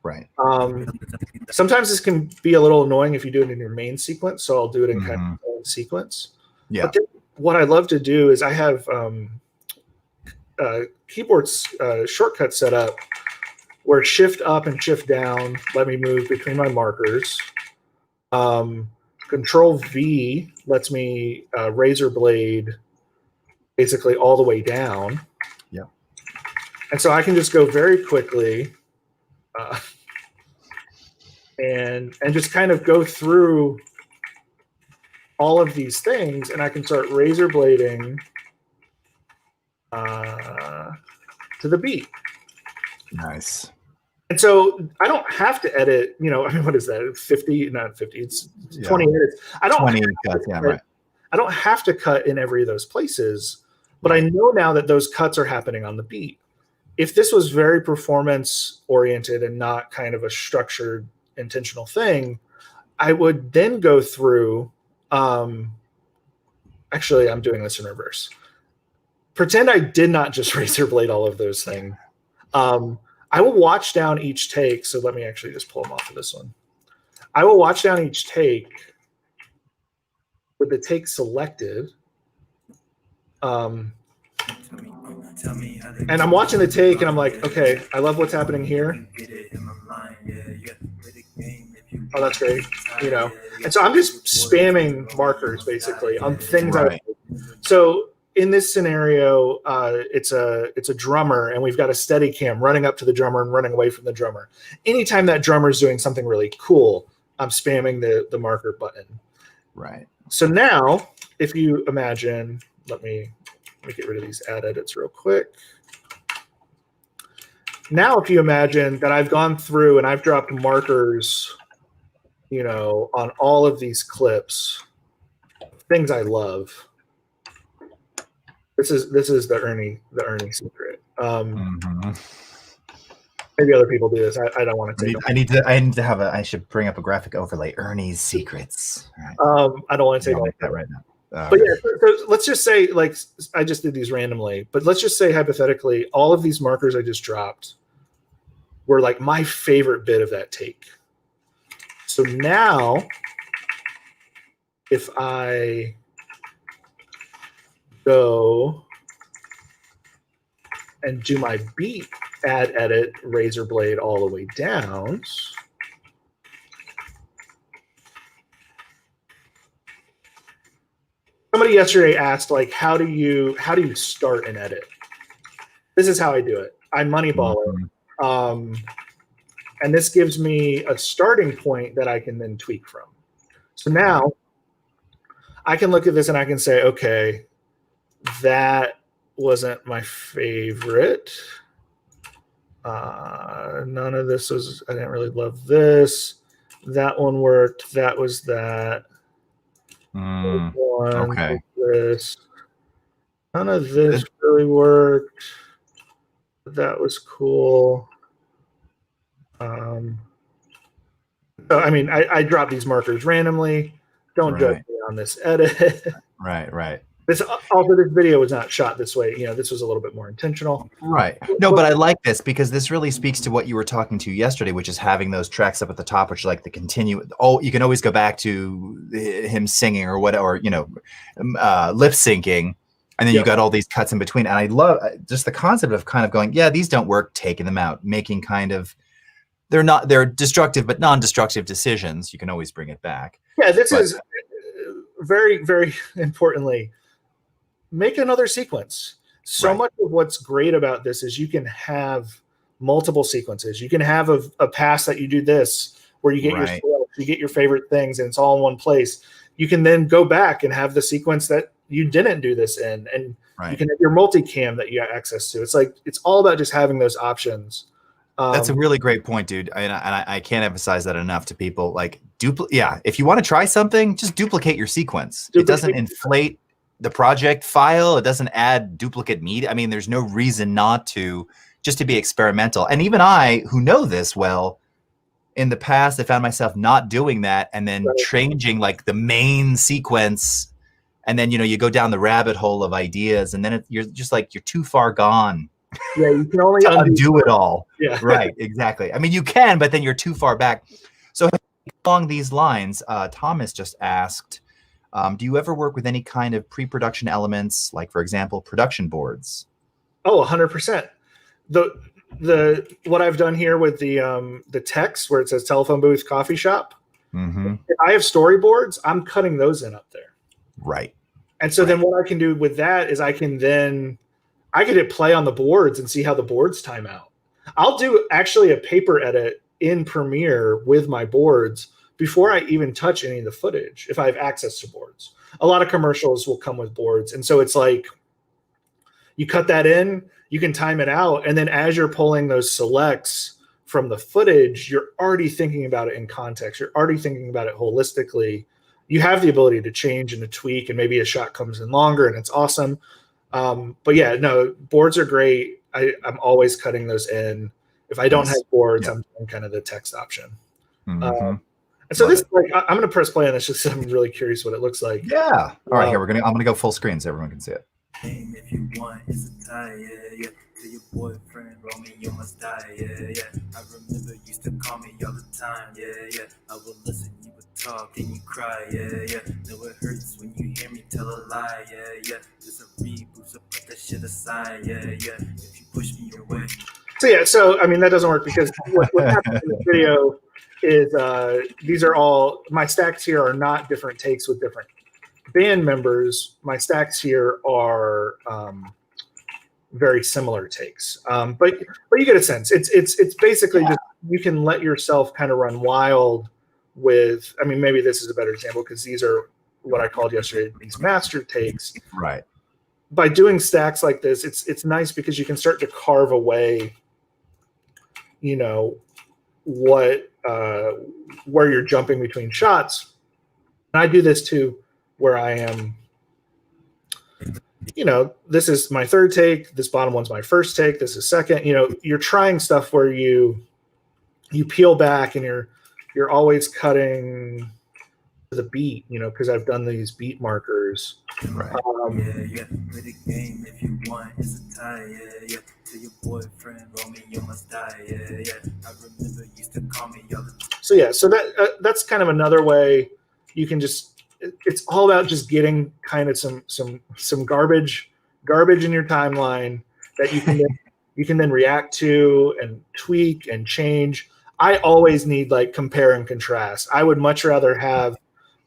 Right. Sometimes this can be a little annoying if you do it in your main sequence, so I'll do it in kind of main sequence. Yeah. But then what I love to do is I have keyboard shortcut set up where shift up and shift down let me move between my markers. Control V lets me razor blade basically all the way down. Yeah. And so I can just go very quickly and just kind of go through all of these things, and I can start razor blading to the beat. Nice. And so I don't have to edit, you know, I mean, what is that? 50, not 50, it's 20 minutes. I don't 20 cuts, yeah, right. I don't have to cut in every of those places, but I know now that those cuts are happening on the beat. If this was very performance oriented and not kind of a structured, intentional thing, I would then go through, actually, I'm doing this in reverse. Pretend I did not just razor blade all of those things. I will watch down each take. So let me actually just pull them off of this one. I will watch down each take with the take selected. And I'm watching the take and I'm like, okay, I love what's happening here. Oh, that's great. You know, and so I'm just spamming markers basically on things. Right. So in this scenario, it's a drummer, and we've got a steady cam running up to the drummer and running away from the drummer. Anytime that drummer is doing something really cool, I'm spamming the marker button. Right. So now, if you imagine, let me get rid of these ad edits real quick. Now, if you imagine that I've gone through and I've dropped markers, you know, on all of these clips, things I love. This is the Ernie secret. Maybe other people do this. I don't want to take. I should bring up a graphic overlay. Ernie's secrets. Right. I don't want to take that right now. But yeah, so let's just say, like, I just did these randomly, but let's just say hypothetically, all of these markers I just dropped were like my favorite bit of that take. So now, if I go and do my beat add edit razor blade all the way down, somebody yesterday asked, like, how do you start an edit? This is how I do it. I moneyball it. And this gives me a starting point that I can then tweak from. So now I can look at this and I can say, okay, that wasn't my favorite. None of this was, I didn't really love this. That one worked. That was that. Okay. This. None of this really worked. That was cool. So I mean, I drop these markers randomly. Don't judge me on this edit. Right. This video was not shot this way. You know, this was a little bit more intentional. Right. No, but I like this because this really speaks to what you were talking to yesterday, which is having those tracks up at the top, which are like the continue. Oh, you can always go back to him singing or what, or, you know, lip syncing. And then you got all these cuts in between. And I love just the concept of kind of going, yeah, these don't work, taking them out, making kind of, they're destructive, but non-destructive decisions. You can always bring it back. Yeah, this is very, very importantly, make another sequence. So Right. much of what's great about this is you can have multiple sequences. You can have a pass that you do this, where you get your Right. selects, you get your favorite things, and it's all in one place. You can then go back and have the sequence that you didn't do this in, and you Right. can have your multicam that you got access to. It's like, it's all about just having those options. That's a really great point, dude. And I can't emphasize that enough to people. Like, yeah, if you want to try something, just duplicate your sequence. It doesn't inflate the project file. It doesn't add duplicate media. I mean, there's no reason not to, just to be experimental. And even I, who know this well, in the past, I found myself not doing that and then changing like the main sequence. And then, you go down the rabbit hole of ideas, and then you're just like, you're too far gone. Yeah, you can only undo it all. Yeah. Right, exactly. I mean, you can, but then you're too far back. So along these lines, Thomas just asked, do you ever work with any kind of pre-production elements, like, for example, production boards? Oh, 100%. What I've done here with the text where it says telephone booth, coffee shop, if I have storyboards, I'm cutting those in up there. Right. And so then what I can do with that is I can hit play on the boards and see how the boards time out. I'll do actually a paper edit in Premiere with my boards before I even touch any of the footage, if I have access to boards. A lot of commercials will come with boards. And so it's like, you cut that in, you can time it out. And then as you're pulling those selects from the footage, you're already thinking about it in context. You're already thinking about it holistically. You have the ability to change and to tweak, and maybe a shot comes in longer and it's awesome. But yeah, no, boards are great. I'm always cutting those in. If I don't have boards, I'm doing kind of the text option. And so this, like, I'm going to press play on this just because I'm really curious what it looks like. Yeah. All right, here I'm going to go full screen so everyone can see it. If you want, it's a tie, yeah. To your boyfriend, Romeo must die, yeah. I remember you used to call me all the time, yeah. I would listen, you would talk and you cry, yeah. No, it hurts when you hear me tell a lie, yeah. Just a reboot, so put that shit aside, yeah. If you push me away. So yeah, I mean, that doesn't work because what happens in the video is these are all, my stacks here are not different takes with different band members. My stacks here are very similar takes, but you get a sense. It's basically just, you can let yourself kind of run wild with. I mean, maybe this is a better example because these are what I called yesterday these master takes. Right. By doing stacks like this, it's nice because you can start to carve away, what where you're jumping between shots. And I do this too, where I am, this is my third take, this bottom one's my first take, this is second. You're trying stuff where you peel back and you're always cutting the beat, because I've done these beat markers. Right. Play the game if you want, it's a tie, yeah. To your boyfriend, Romeo must die, yeah. I remember you used to call me all the time. So yeah, so that's kind of another way you can just. It's all about just getting kind of some garbage in your timeline that you can then react to and tweak and change. I always need like compare and contrast. I would much rather have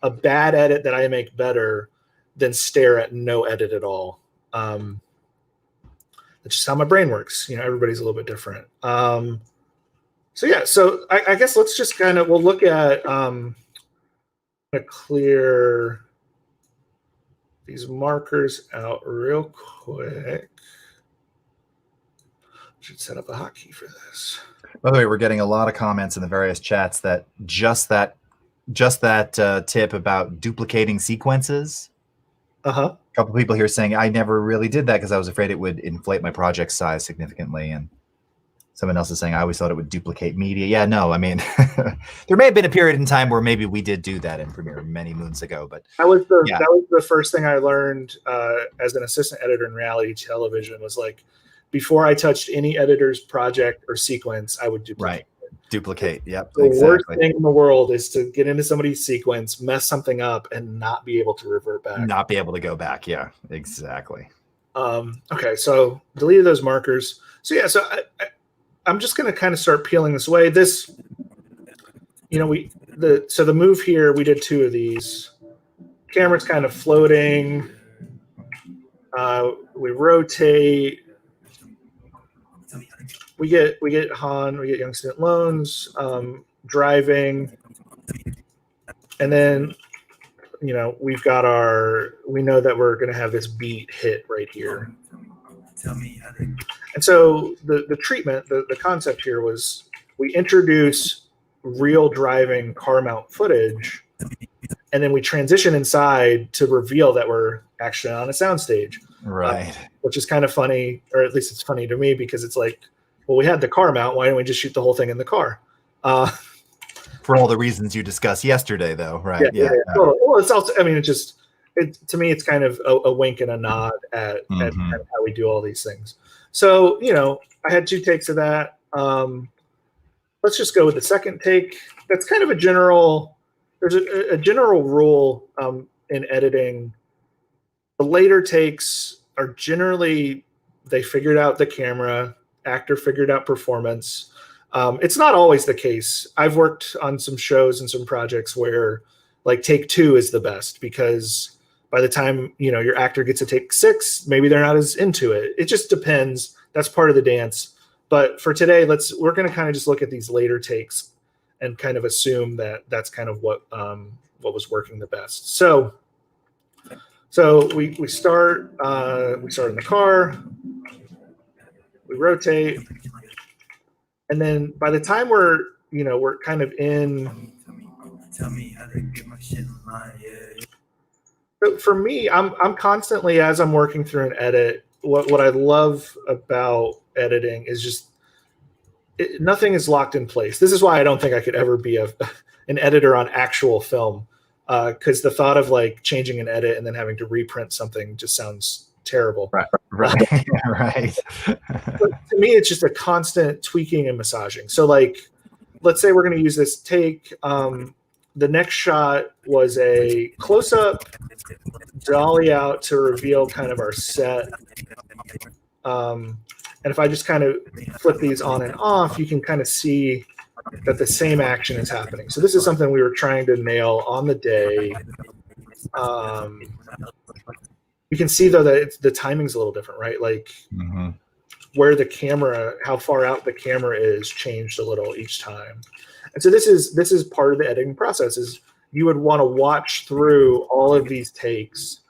a bad edit that I make better than stare at no edit at all. That's just how my brain works. Everybody's a little bit different. So yeah, so I guess let's just we'll look at clear these markers out real quick. Should set up a hotkey for this. By the way, we're getting a lot of comments in the various chats that just that tip about duplicating sequences. A couple people here saying I never really did that because I was afraid it would inflate my project size significantly, and someone else is saying I always thought it would duplicate media. Yeah, no, I mean, there may have been a period in time where maybe we did do that in Premiere many moons ago, but that was the first thing I learned as an assistant editor in reality television was like, before I touched any editor's project or sequence, I would duplicate. Right. Duplicate. Yep. The worst thing in the world is to get into somebody's sequence, mess something up, and not be able to revert back. Not be able to go back. Yeah, exactly. Okay, so deleted those markers. So yeah, so I'm just going to kind of start peeling this away. This, so the move here, we did two of these. Camera's kind of floating. We rotate. We get Han, we get young student loans, driving, and then we've got we know that we're going to have this beat hit right here. And so the treatment, the concept here was we introduce real driving car mount footage, and then we transition inside to reveal that we're actually on a soundstage. Right. Which is kind of funny, or at least it's funny to me, because it's like, well, we had the car mount. Why didn't we just shoot the whole thing in the car? For all the reasons you discussed yesterday, though, right? Yeah. Well, it's also, I mean, to me, it's kind of a wink and a nod at kind of how we do all these things. So, I had 2 takes of that. Let's just go with the second take. That's kind of there's a general rule in editing. The later takes are generally, they figured out the camera, actor figured out performance. It's not always the case. I've worked on some shows and some projects where like take 2 is the best, because by the time, your actor gets to take 6, maybe they're not as into it. It just depends. That's part of the dance. But for today, we're going to kind of just look at these later takes and kind of assume that that's kind of what was working the best. So we start in the car, we rotate, and then by the time we're kind of in. Tell me how to get my shit in line. So for me, I'm constantly, as I'm working through an edit, what I love about editing is just nothing is locked in place. This is why I don't think I could ever be an editor on actual film, because the thought of like changing an edit and then having to reprint something just sounds terrible. Right. But to me, it's just a constant tweaking and massaging. So like, let's say we're going to use this take. The next shot was a close-up, dolly out to reveal kind of our set. And if I just kind of flip these on and off, you can kind of see that the same action is happening. So this is something we were trying to nail on the day. You can see, though, that the timing's a little different, right? Like where the camera, how far out the camera is changed a little each time. And so this is part of the editing process. Is you would want to watch through all of these takes.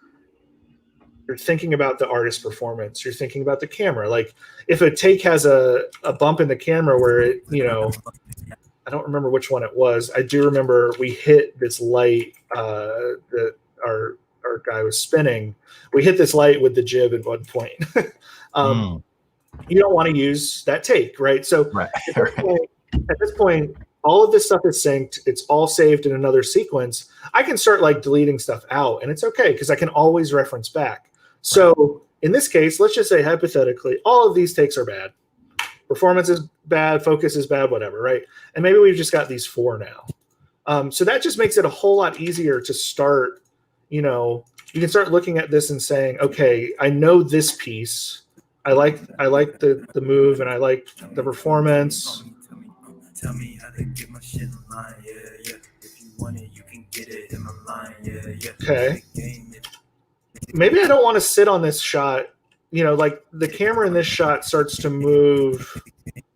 You're thinking about the artist's performance. You're thinking about the camera. Like if a take has a bump in the camera where it, I don't remember which one it was. I do remember we hit this light that our guy was spinning. We hit this light with the jib at one point. You don't want to use that take, right? So at this point, all of this stuff is synced. It's all saved in another sequence. I can start like deleting stuff out, and it's okay because I can always reference back. So in this case, let's just say hypothetically, all of these takes are bad. Performance is bad, focus is bad, whatever, right? And maybe we've just got these 4 now. So that just makes it a whole lot easier to start, you can start looking at this and saying, okay, I know this piece. I like the move, and I like the performance. Tell me how to get my shit in line, yeah. If you want it, you can get it in my line, yeah. Okay. Maybe I don't want to sit on this shot. Like the camera in this shot starts to move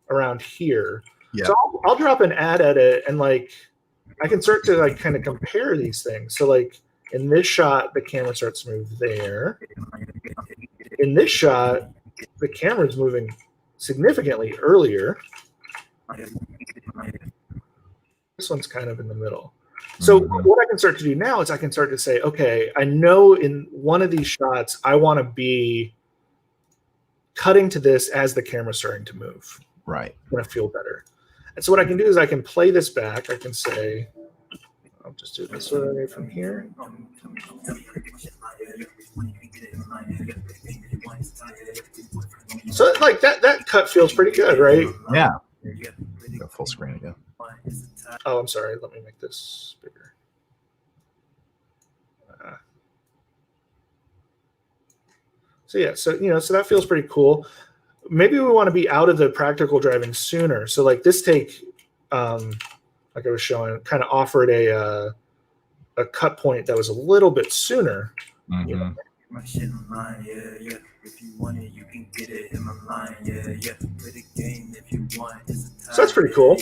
around here. Yeah. So I'll drop an ad edit, and like I can start to like kind of compare these things. So like in this shot, the camera starts to move there. In this shot, the camera's moving significantly earlier. This one's kind of in the middle. So what I can start to do now is I can start to say, okay, I know in one of these shots, I want to be cutting to this as the camera's starting to move. Right. I'm going to feel better. And so what I can do is I can play this back. I can say, I'll just do it this way from here. So like that cut feels pretty good, right? Yeah. Go full screen again. Oh, I'm sorry. Let me make this bigger. So yeah, so that feels pretty cool. Maybe we want to be out of the practical driving sooner. So like this take, like I was showing, kind of offered a cut point that was a little bit sooner. My shit online, yeah. If you want it, you can get it in my line, yeah. Play the game if you want. So that's pretty cool.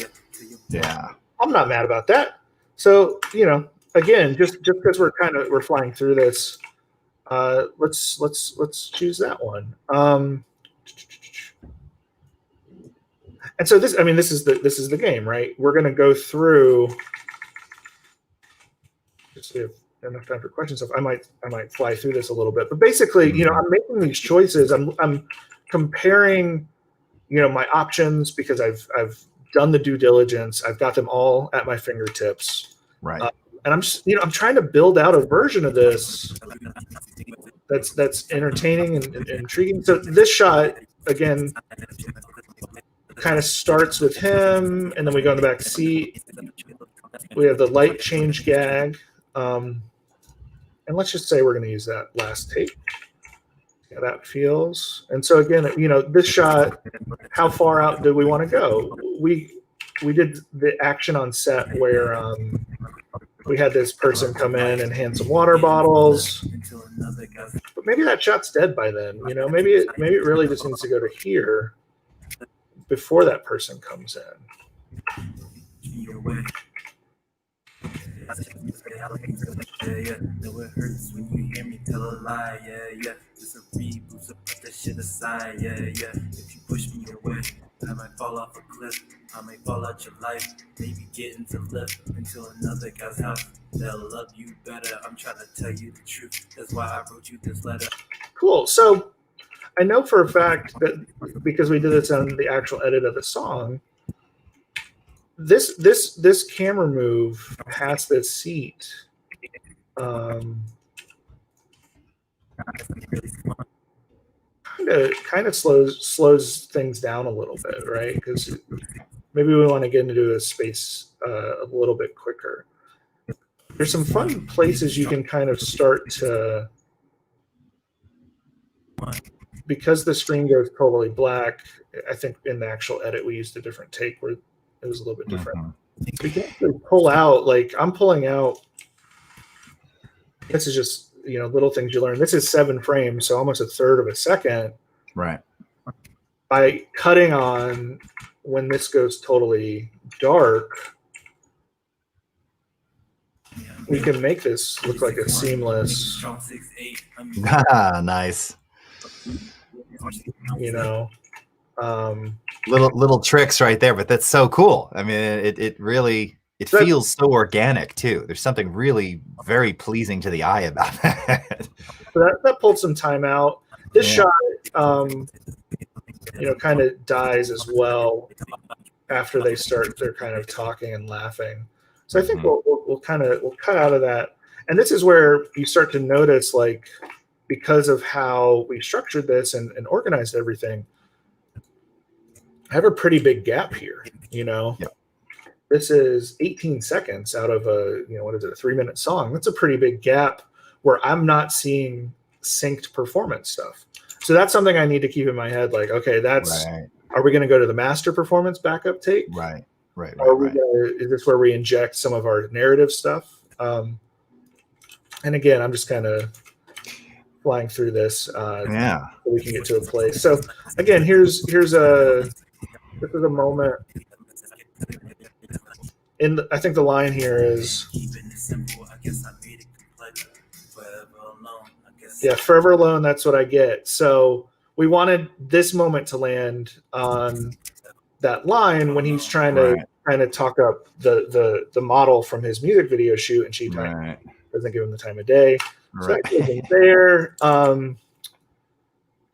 Yeah. I'm not mad about that. So, you know, again, just because we're flying through this, let's choose that one. And so this is the game, right? We're going to go through. Just we have enough time for questions. I might fly through this a little bit, but basically, you know, I'm making these choices. I'm comparing, you know, my options because I've done the due diligence. I've got them all at my fingertips. Right. And I'm just, you know, I'm trying to build out a version of this that's entertaining and intriguing. So this shot, again, kind of starts with him, and then we go in the back seat. We have the light change gag. And let's just say we're going to use that last take. Yeah, that feels. And so again, you know, this shot, how far out do we want to go? We did the action on set where we had this person come in and hand some water bottles, but maybe that shot's dead by then. You know, maybe it really just needs to go to here before that person comes in. No, it hurts when you hear me tell a lie, yeah. Just a reboot, so put that shit aside, yeah. If you push me away, I might fall off a cliff. I might fall out your life, maybe get into lift until another guy's house. They'll love you better. I'm trying to tell you the truth. That's why I wrote you this letter. Cool. So I know for a fact that because we did this on the actual edit of the song, this camera move past this seat kind of slows things down a little bit, right? Because maybe we want to get into a space a little bit quicker. There's some fun places you can kind of start to, because the screen goes totally black. I think in the actual edit we used a different take where it was a little bit different. We can actually pull out, like I'm pulling out. This is just, you know, little things you learn. This is 7 frames, so almost a third of a second. Right. By cutting on when this goes totally dark, we can make this look like a seamless. Nice. You know. Little tricks right there, but that's so cool. I mean, it really feels so organic too. There's something really very pleasing to the eye about that. So that pulled some time out. This shot, you know, kind of dies as well after they're kind of talking and laughing. So I think we'll cut out of that. And this is where you start to notice, like, because of how we structured this and organized everything, I have a pretty big gap here, you know. Yep. This is 18 seconds out of a, you know, what is it, a 3-minute song. That's a pretty big gap where I'm not seeing synced performance stuff. So that's something I need to keep in my head. Like, okay, that's, are we going to go to the master performance backup tape? Right. Is this where we inject some of our narrative stuff? And again, I'm just kind of flying through this so we can get to a place. So again, here's this is a moment. I think the line here is, yeah, forever alone, that's what I get. So we wanted this moment to land on that line when he's trying to kind of talk up the model from his music video shoot, and she doesn't give him the time of day. So that goes there.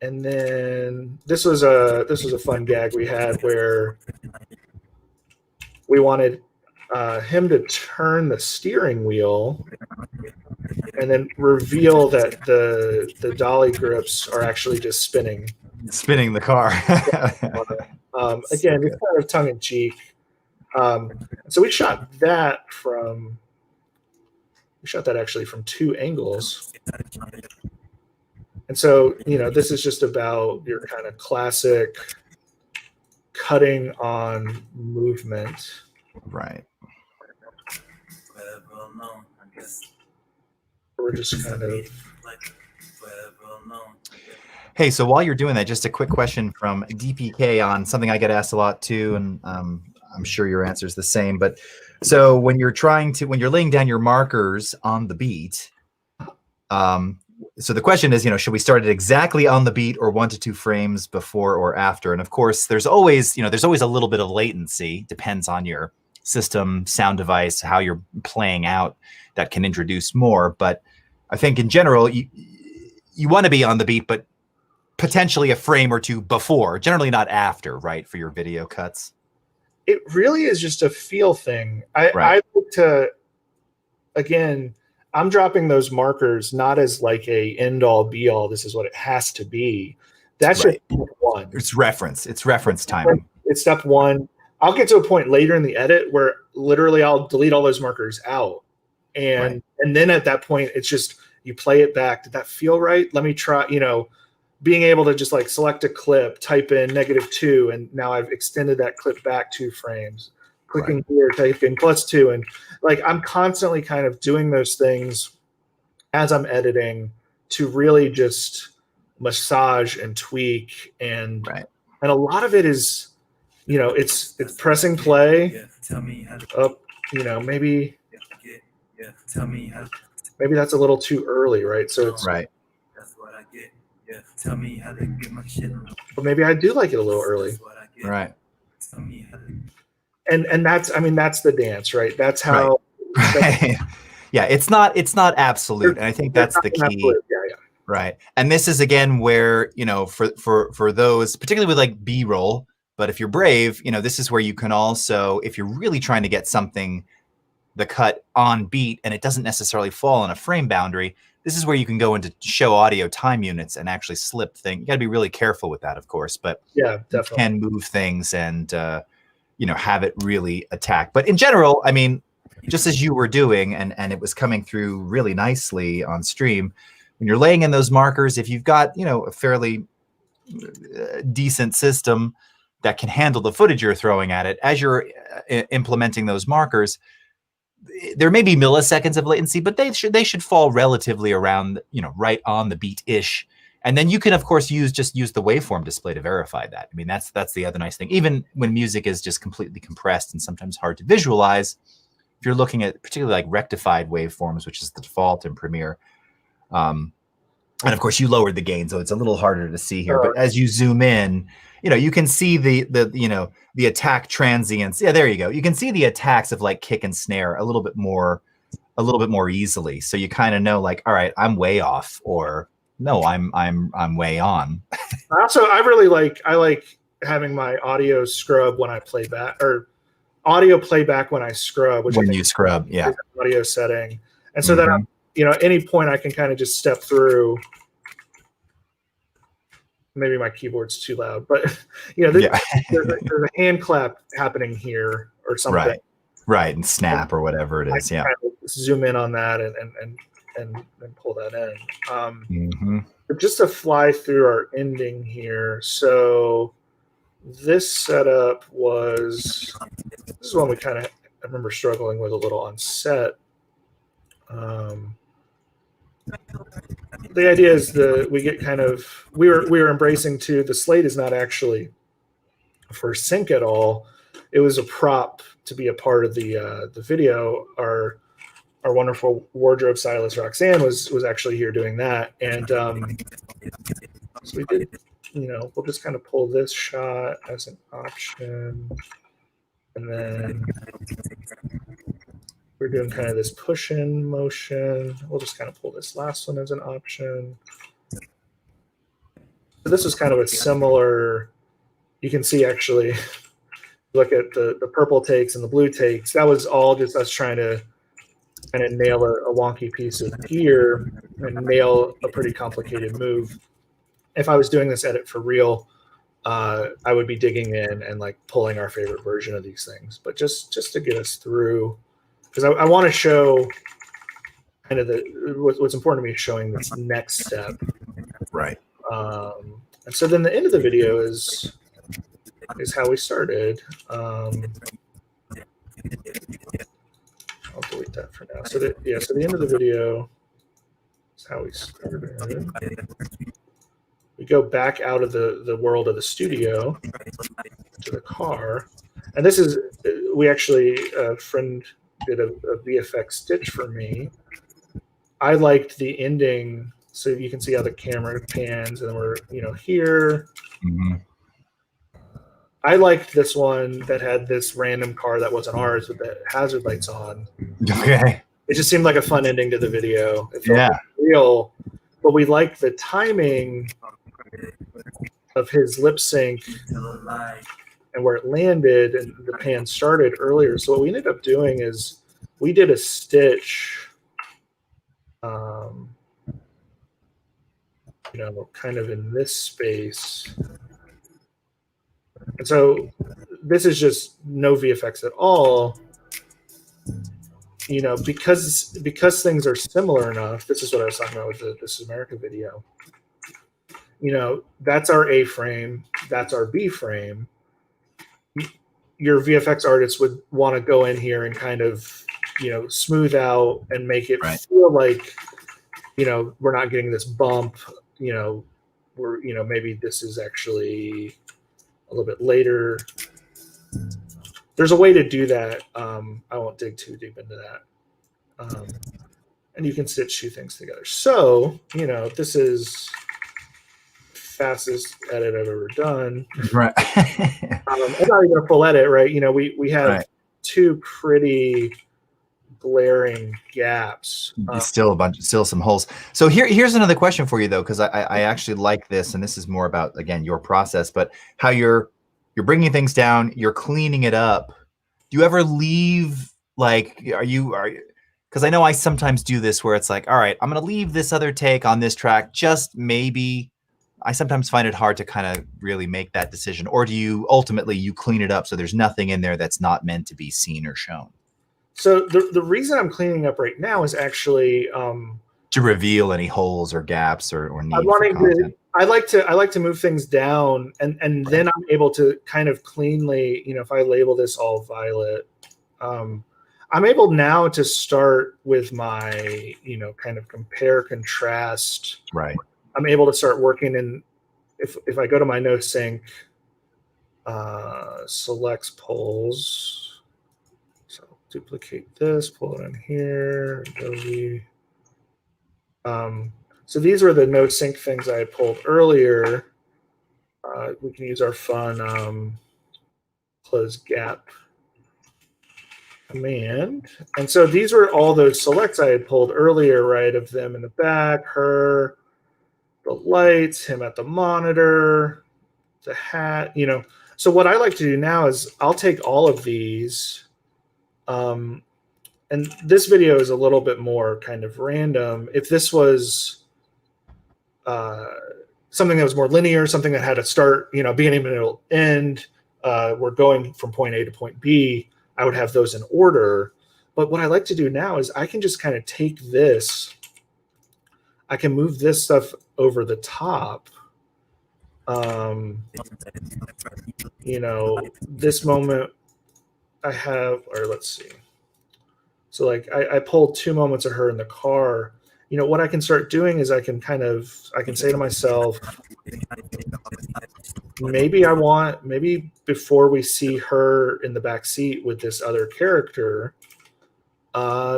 And then this was a fun gag we had where we wanted him to turn the steering wheel and then reveal that the dolly grips are actually just spinning the car. Again, it's kind of tongue in cheek. So we shot that actually from 2 angles. And so, you know, this is just about your kind of classic cutting on movement. Right. We're just kind of Hey, so while you're doing that, just a quick question from DPK on something I get asked a lot too, and I'm sure your answer is the same. But so when you're laying down your markers on the beat, so the question is, should we start it exactly on the beat or 1 to 2 frames before or after? And of course, there's always a little bit of latency. Depends on your system, sound device, how you're playing out. That can introduce more. But I think in general, you want to be on the beat, but potentially a frame or 2 before, generally not after, right, for your video cuts. It really is just a feel thing. I like to, again, I'm dropping those markers not as like a end all be all. This is what it has to be. That's just step one. It's reference timing. It's step one. I'll get to a point later in the edit where literally I'll delete all those markers out. And then at that point, it's just, you play it back. Did that feel right? Let me try, being able to just like select a clip, type in -2, and now I've extended that clip back 2 frames. Clicking here, type in +2, and like I'm constantly kind of doing those things as I'm editing to really just massage and tweak, and a lot of it is, it's pressing play up, maybe that's a little too early, right? So it's Tell me how to get my shit. But maybe I do like it a little early. Right. And that's the dance, right? That's how. Yeah, it's not absolute, and I think that's the key. Yeah. Right. And this is again where, for those, particularly with like B-roll, but if you're brave, this is where you can also, if you're really trying to get something, the cut on beat, and it doesn't necessarily fall in a frame boundary, this is where you can go into show audio time units and actually slip things. You got to be really careful with that, of course, but yeah, definitely you can move things and, have it really attack. But in general, I mean, just as you were doing, and it was coming through really nicely on stream, when you're laying in those markers, if you've got, a fairly decent system that can handle the footage you're throwing at it, as you're implementing those markers, there may be milliseconds of latency, but they should fall relatively around, right on the beat-ish. And then you can, of course, use the waveform display to verify that. I mean, that's the other nice thing. Even when music is just completely compressed and sometimes hard to visualize, if you're looking at particularly like rectified waveforms, which is the default in Premiere, and of course you lowered the gain, so it's a little harder to see here. But as you zoom in, you can see the attack transients. Yeah, there you go. You can see the attacks of like kick and snare a little bit more easily. So you kind of know, like, all right, I'm way off, or no, I'm way on. I like having my audio scrub when I play back, or audio playback when I scrub, which when you scrub, is audio setting, and so that I'm, at any point I can kind of just step through. Maybe my keyboard's too loud, but there's a hand clap happening here or something. Right, and snap or whatever it is. I kind of zoom in on that and pull that in. But just to fly through our ending here, so this setup this is one we kind of, I remember struggling with a little on set. The idea is we get kind of, we were embracing too, the slate is not actually for sync at all. It was a prop to be a part of the video. Our wonderful wardrobe stylist Roxanne was actually here doing that, and so we did. We'll just kind of pull this shot as an option, and then we're doing kind of this push-in motion. We'll just kind of pull this last one as an option. So this was kind of a similar, you can see actually, look at the purple takes and the blue takes. That was all just us trying to kind of nail a wonky piece of gear and nail a pretty complicated move. If I was doing this edit for real, I would be digging in and like pulling our favorite version of these things. But just to get us through, because I want to show kind of what's important to me is showing this next step. Right. And so then the end of the video is how we started. I'll delete that for now. So the end of the video is how we started. We go back out of the world of the studio to the car. And this is, we actually, a friend did a VFX stitch for me. I liked the ending, so you can see how the camera pans, and we're, here. Mm-hmm. I liked this one that had this random car that wasn't ours with the hazard lights on. Okay. It just seemed like a fun ending to the video. It felt like real, but we liked the timing of his lip sync and where it landed and the pan started earlier. So what we ended up doing is we did a stitch, kind of in this space. And so this is just no VFX at all, because things are similar enough. This is what I was talking about with the This Is America video. That's our A frame, that's our B frame. Your VFX artist would want to go in here and kind of, smooth out and make it feel like, we're not getting this bump, we're, maybe this is actually a little bit later. There's a way to do that. I won't dig too deep into that. And you can stitch two things together. So, this is fastest edit I've ever done. Right. I'm not even a full edit, right? We have two pretty glaring gaps. Still some holes. So here's another question for you though, because I actually like this, and this is more about, again, your process, but how you're bringing things down, you're cleaning it up. Do you ever leave, like, are you because I know I sometimes do this where it's like, all right, I'm gonna leave this other take on this track, just maybe. I sometimes find it hard to kind of really make that decision. Or do you ultimately clean it up so there's nothing in there that's not meant to be seen or shown? So the reason I'm cleaning up right now is actually to reveal any holes or gaps or need for content. I like to move things down, and then I'm able to kind of cleanly, if I label this all violet, I'm able now to start with my, kind of compare contrast. Right. I'm able to start working in, if I go to my no sync, selects polls. So duplicate this, pull it in here, Adobe. So these were the no sync things I had pulled earlier. We can use our fun close gap command. And so these were all those selects I had pulled earlier, right, of them in the back, her, the lights, him at the monitor, the hat, So what I like to do now is I'll take all of these, and this video is a little bit more kind of random. If this was something that was more linear, something that had a start, beginning, middle, end, we're going from point A to point B, I would have those in order. But what I like to do now is I can just kind of take this, I can move this stuff over the top. This moment I have, or let's see. So like I pulled 2 moments of her in the car. What I can start doing is I can say to myself, maybe before we see her in the back seat with this other character,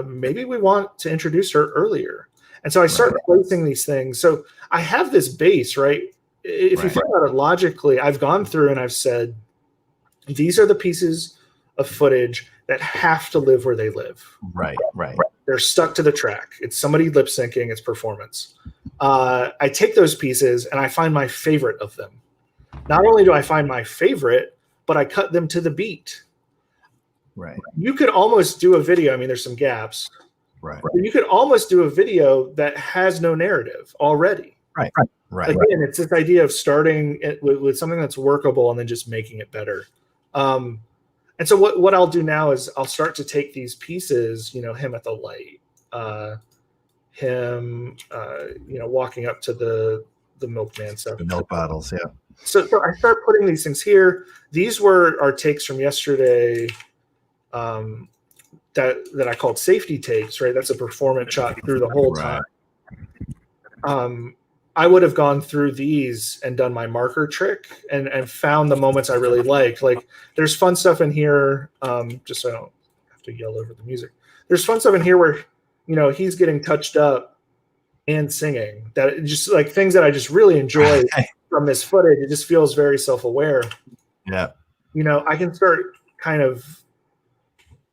maybe we want to introduce her earlier. And so I start placing these things. So I have this base, right? If you think about it logically, I've gone through and I've said, these are the pieces of footage that have to live where they live. Right. They're stuck to the track. It's somebody lip syncing, it's performance. I take those pieces and I find my favorite of them. Not only do I find my favorite, but I cut them to the beat. Right. You could almost do a video. I mean, there's some gaps. Right. You could almost do a video that has no narrative already. Right. Again, it's this idea of starting with something that's workable and then just making it better. And so what I'll do now is I'll start to take these pieces, him at the light, him, walking up to the milkman stuff. The milk bottles, yeah. So I start putting these things here. These were our takes from yesterday. That I called safety takes, right? That's a performance shot through the whole time. I would have gone through these and done my marker trick and found the moments I really liked. Like there's fun stuff in here, just so I don't have to yell over the music. There's fun stuff in here where, you know, he's getting touched up and singing. That just like things that I just really enjoy from this footage. It just feels very self-aware. Yeah. You know, I can start kind of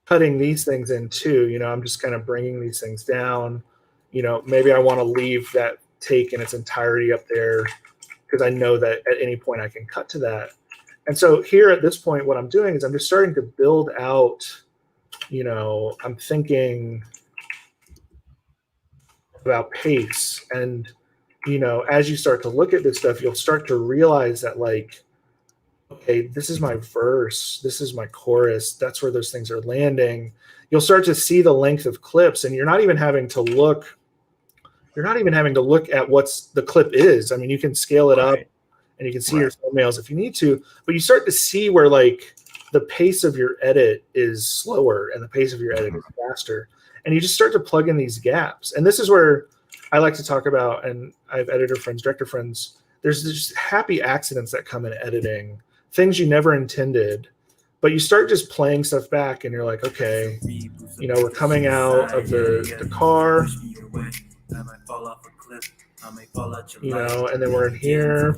cutting these things in too. You know, I'm just kind of bringing these things down. You know, maybe I want to leave that take in its entirety up there because I know that at any point I can cut to that. And so here at this point, what I'm doing is I'm just starting to build out, you know, I'm thinking about pace. And, you know, as you start to look at this stuff, you'll start to realize that, like, okay, this is my verse, this is my chorus, that's where those things are landing. You'll start to see the length of clips, and you're not even having to look at what's the clip is. I mean, you can scale it up and you can see your thumbnails if you need to, but you start to see where like the pace of your edit is slower and the pace of your edit is faster. And you just start to plug in these gaps. And this is where I like to talk about, and I have editor friends, director friends, there's just happy accidents that come in editing, things you never intended, but you start just playing stuff back and you're like, okay, you know, we're coming out of the car, you know, and then we're in here.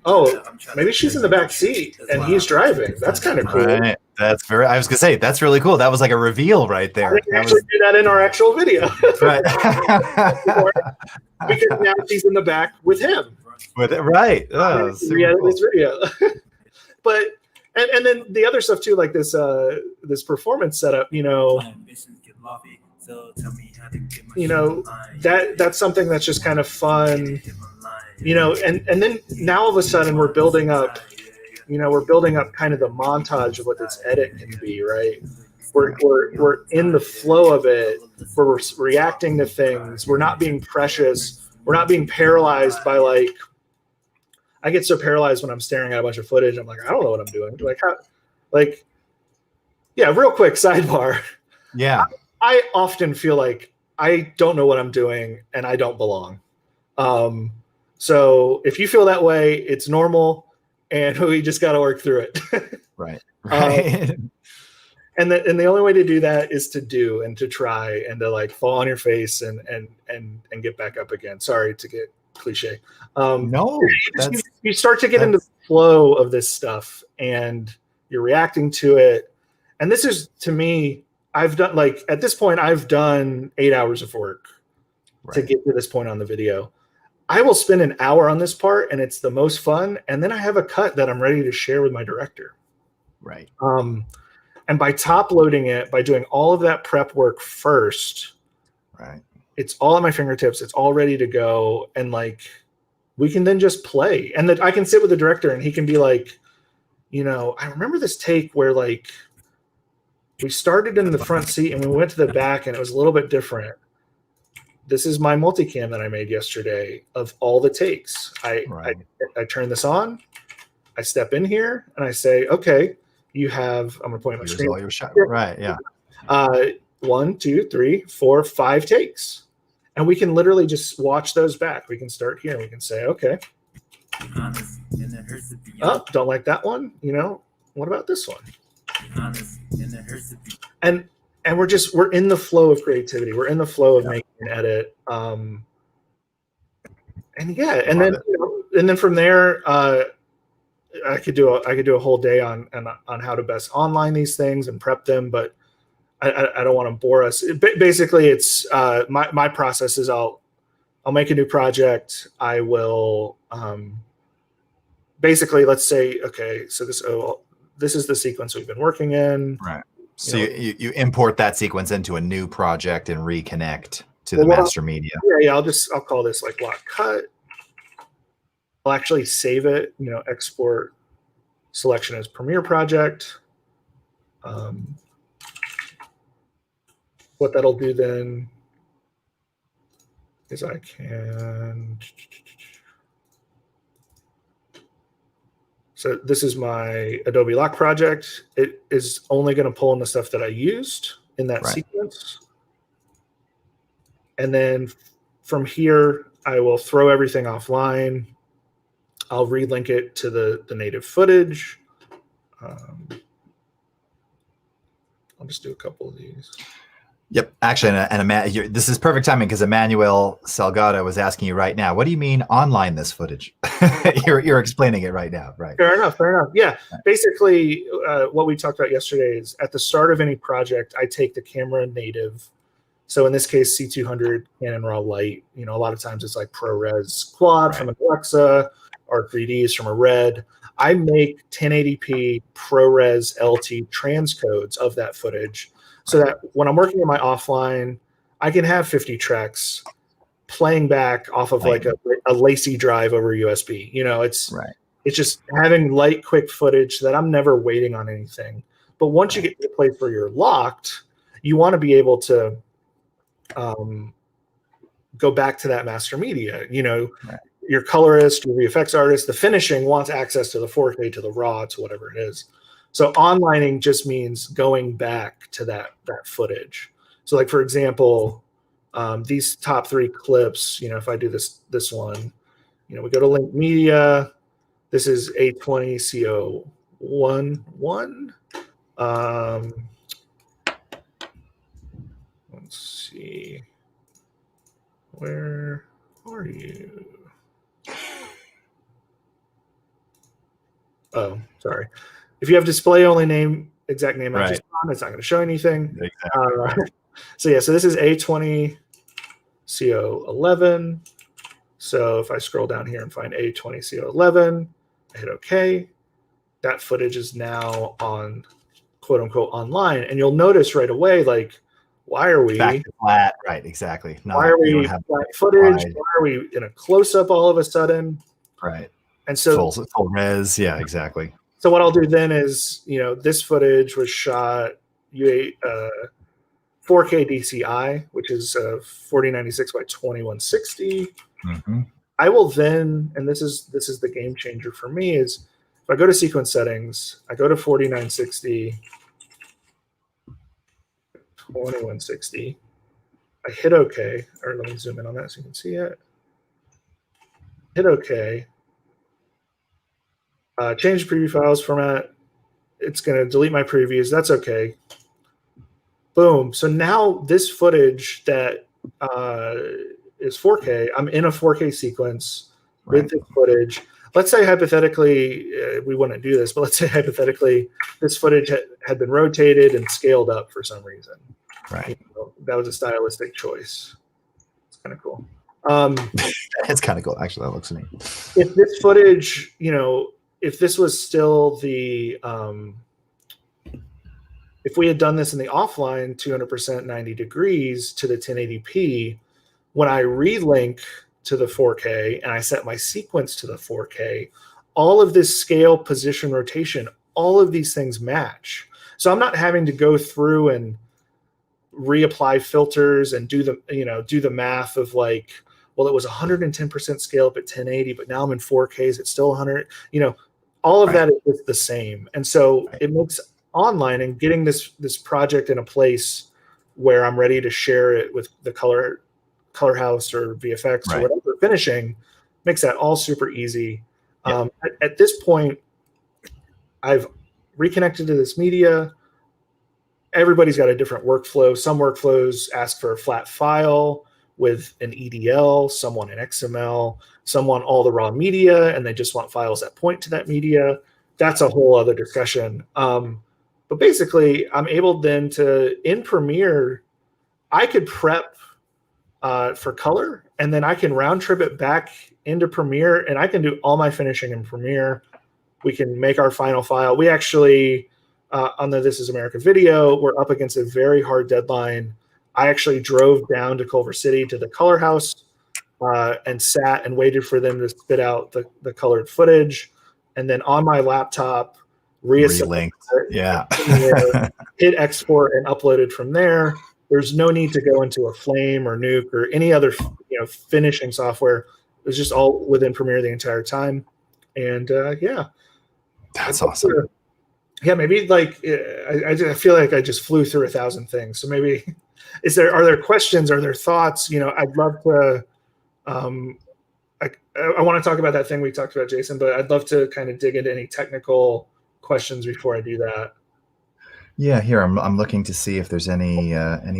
Oh, maybe she's in the back seat and he's driving. That's kind of cool. Right. That's very, I was gonna say, that's really cool. That was like a reveal right there. We actually do that in our actual video. Right. Because now she's in the back with him. With it, right. Oh, cool. This video. But and then the other stuff too, like this this performance setup, you know, that's something that's just kind of fun, you know, and then now all of a sudden we're building up, you know, we're building up kind of the montage of what this edit can be, right? We're in the flow of it, where we're reacting to things, we're not being precious, we're not being paralyzed by, like, I get so paralyzed when I'm staring at a bunch of footage, I'm like, I don't know what I'm doing. Like, how, like, yeah, real quick sidebar. Yeah. I often feel like I don't know what I'm doing and I don't belong. So if you feel that way, it's normal, and we just got to work through it. Right. And the only way to do that is to do and to try and to, like, fall on your face and get back up again. Sorry to get cliche. No, you start to get into the flow of this stuff and you're reacting to it. And this is, to me, I've done, like, at this point, I've done 8 hours of work to get to this point on the video. I will spend an hour on this part and it's the most fun. And then I have a cut that I'm ready to share with my director. Right. And by top loading it, by doing all of that prep work first, right, it's all at my fingertips. It's all ready to go. And, like, we can then just play. And that I can sit with the director and he can be like, you know, I remember this take where, like, we started in the front seat and we went to the back and it was a little bit different. This is my multicam that I made yesterday of all the takes. I turn this on, I step in here and I say, okay, you have, I'm going to point at my screen. All your shot. Right. Yeah. 1, 2, 3, 4, 5 takes. And we can literally just watch those back. We can start here and we can say, okay, oh, don't like that one. You know, what about this one? And we're in the flow of creativity. We're in the flow of making an edit. And yeah, and then, you know, and then from there, I could do a whole day on how to best online these things and prep them, but I don't want to bore us. Basically, it's my process is I'll make a new project. I will basically, let's say, okay, so this is the sequence we've been working in. Right. So you import that sequence into a new project and reconnect to the master media. Yeah. I'll call this, like, block cut. I'll actually save it, you know, export selection as Premiere project. What that'll do then is I can. So this is my Adobe Lock project. It is only going to pull in the stuff that I used in that sequence. And then from here, I will throw everything offline. I'll relink it to the native footage. I'll just do a couple of these. Yep. Actually, this is perfect timing because Emmanuel Salgado was asking you right now, what do you mean online this footage? You're explaining it right now, right? Fair enough. Yeah. Basically, what we talked about yesterday is at the start of any project, I take the camera native. So in this case, C200 Canon Raw Light. A lot of times it's like ProRes Quad from an Alexa or 3Ds from a Red. I make 1080p ProRes LT transcodes of that footage so that when I'm working in my offline, I can have 50 tracks playing back off of like a lacy drive over USB. It's just having light, quick footage that I'm never waiting on anything. But once you get to the place where you're locked, you want to be able to go back to that master media. Your colorist, your VFX artist, the finishing wants access to the 4K, to the RAW, to whatever it is. So onlining just means going back to that footage. So like, for example, these top 3 clips, if I do this one, we go to link media. This is A20CO11. Let's see. Where are you? Oh, sorry. If you have display only exact name, it's not going to show anything. Exactly. So this is A20CO11. So if I scroll down here and find A20CO11, I hit OK. That footage is now on, quote unquote, online. And you'll notice right away, like, why are we back to flat? Right, exactly. Why are we flat footage? Why are we in a close up all of a sudden? Right. And so full res, yeah, exactly. So what I'll do then is, this footage was shot 4K DCI, which is 4096 by 2160. Mm-hmm. I will then, and this is the game changer for me, is if I go to sequence settings, I go to 4960, 2160. I hit OK, or let me zoom in on that so you can see it. Hit OK. Change preview files format. It's going to delete my previews. That's okay. Boom. So now this footage that is 4K, I'm in a 4K sequence with this footage. Let's say hypothetically, we wouldn't do this, but let's say hypothetically, this footage had been rotated and scaled up for some reason. Right. That was a stylistic choice. It's kind of cool. It's kind of cool. Actually, that looks neat. If this footage, if this was still the, if we had done this in the offline 200% 90 degrees to the 1080p, when I relink to the 4K and I set my sequence to the 4K, all of this scale, position, rotation, all of these things match. So I'm not having to go through and reapply filters and do the math of like, well, it was 110% scale up at 1080, but now I'm in 4K. Is it still 100? All of that is the same. And so it makes online and getting this project in a place where I'm ready to share it with the color house or VFX or whatever finishing makes that all super easy. At this point, I've reconnected to this media. Everybody's got a different workflow. Some workflows ask for a flat file with an EDL, some want an XML, some want all the raw media, and they just want files that point to that media. That's a whole other discussion. But basically, I'm able then to, in Premiere, I could prep for color, and then I can round trip it back into Premiere, and I can do all my finishing in Premiere. We can make our final file. We actually, on the This Is America video, we're up against a very hard deadline. I actually drove down to Culver City to the color house and sat and waited for them to spit out the colored footage. And then on my laptop, Relinked. Hit export and upload it from there. There's no need to go into a Flame or Nuke or any other finishing software. It was just all within Premiere the entire time. And that's awesome. Yeah, maybe like I feel like I just flew through 1,000 things. So maybe Are there questions? Are there thoughts? I'd love to. I want to talk about that thing we talked about, Jason, but I'd love to kind of dig into any technical questions before I do that. Yeah, here I'm looking to see if there's any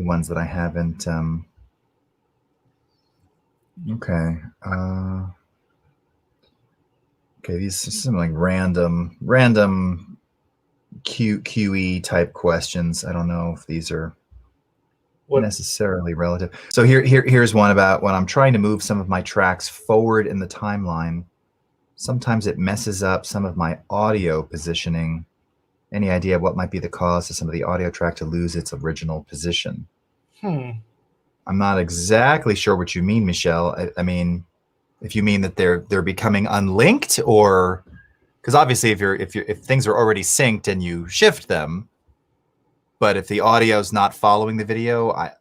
ones that I haven't. Okay. Okay, these are some like random QE type questions. I don't know if these are necessarily relative. So here's one about when I'm trying to move some of my tracks forward in the timeline. Sometimes it messes up some of my audio positioning. Any idea what might be the cause of some of the audio track to lose its original position? I'm not exactly sure what you mean, Michelle. I mean, if you mean that they're becoming unlinked, or because obviously if things are already synced and you shift them, but if the audio is not following the video, I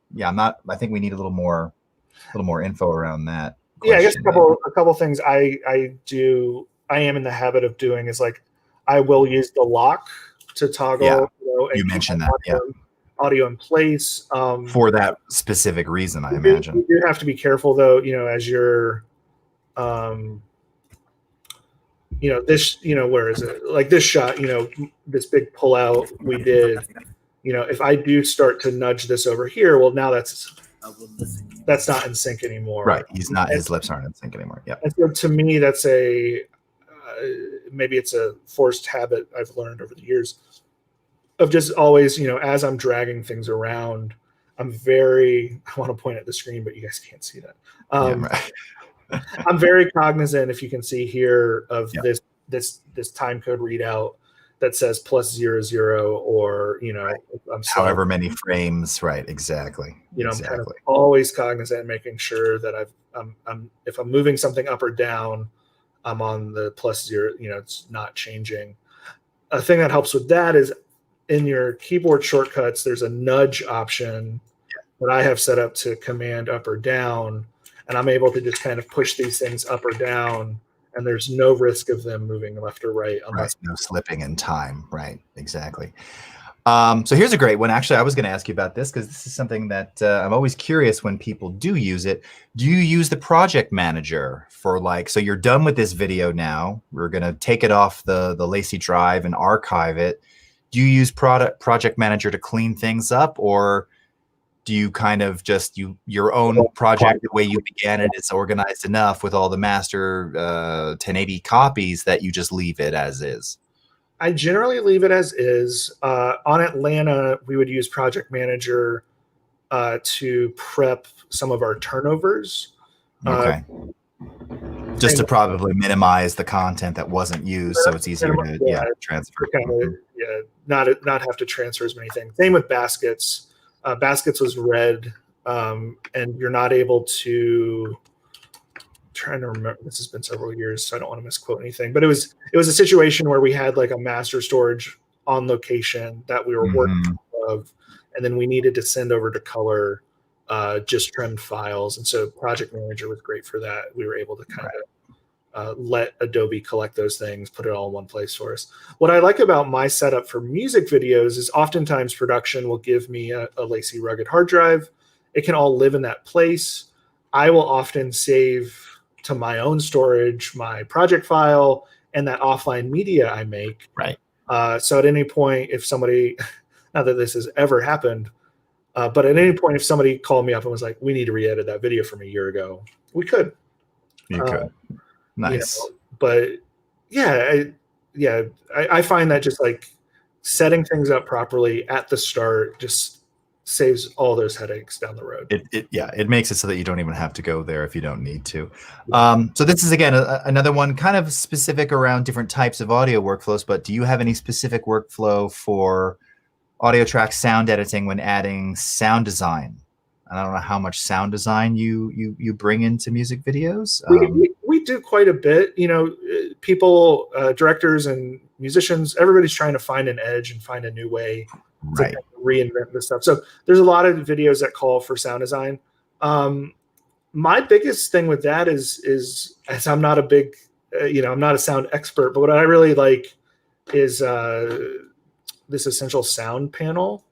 think we need a little more info around that question. Yeah, I guess a couple things I am in the habit of doing is like I will use the lock to toggle. Yeah, and you mentioned that. Audio in place for that specific reason. I imagine you have to be careful though. As you're, this, where is it? Like this shot, this big pull out we did. If I do start to nudge this over here, well, now that's not in sync anymore. Right. His lips aren't in sync anymore. Yeah. And so to me, that's maybe it's a forced habit I've learned over the years of just always, as I'm dragging things around, I want to point at the screen, but you guys can't see that. Right. I'm very cognizant, if you can see here, of this time code readout that says +00, or I'm however many frames. Right. Exactly. I'm kind of always cognizant, making sure that if I'm moving something up or down, I'm on the +0. It's not changing. A thing that helps with that is in your keyboard shortcuts, there's a nudge option that I have set up to command up or down, and I'm able to just kind of push these things up or down, and there's no risk of them moving left or right. No slipping in time. Right. Exactly. So here's a great one. Actually, I was going to ask you about this because this is something that I'm always curious when people do use it. Do you use the project manager for so you're done with this video now. We're going to take it off the Lacy drive and archive it. Do you use project manager to clean things up, or do you kind of just your own project, the way you began it, it's organized enough with all the master 1080 copies that you just leave it as is? I generally leave it as is. On Atlanta, we would use Project Manager to prep some of our turnovers. Okay. Just to probably minimize the content that wasn't used, so it's easier to transfer. Not have to transfer as many things. Same with Baskets. Baskets was red, and you're not able to. Trying to remember, this has been several years, so I don't want to misquote anything, but it was a situation where we had like a master storage on location that we were working of, and then we needed to send over to color just trimmed files, and so Project Manager was great for that. We were able to kind of let Adobe collect those things, put it all in one place for us. What I like about my setup for music videos is oftentimes production will give me a Lacy rugged hard drive. It can all live in that place. I will often save to my own storage my project file and that offline media I make. Right. So at any point, if somebody, not that this has ever happened, but at any point, if somebody called me up and was like, we need to re-edit that video from a year ago, we could. You could. Nice. But I find that just like setting things up properly at the start just saves all those headaches down the road. It makes it so that you don't even have to go there if you don't need to. So this is again another one kind of specific around different types of audio workflows, but do you have any specific workflow for audio track sound editing when adding sound design? I don't know how much sound design you bring into music videos. We do quite a bit. People, directors and musicians, everybody's trying to find an edge and find a new way to kind of reinvent this stuff. So there's a lot of videos that call for sound design. My biggest thing with that is as I'm not a big, I'm not a sound expert, but what I really like is this Essential Sound panel.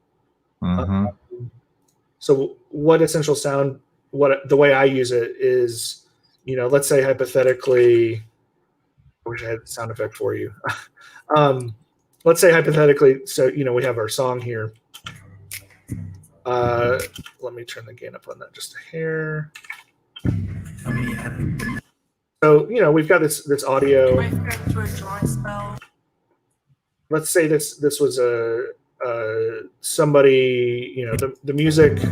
So what essential sound, the way I use it is, let's say hypothetically, I wish I had a sound effect for you. Let's say hypothetically, so, we have our song here. Let me turn the gain up on that just a hair. So, we've got this audio. Let's say this was somebody, the music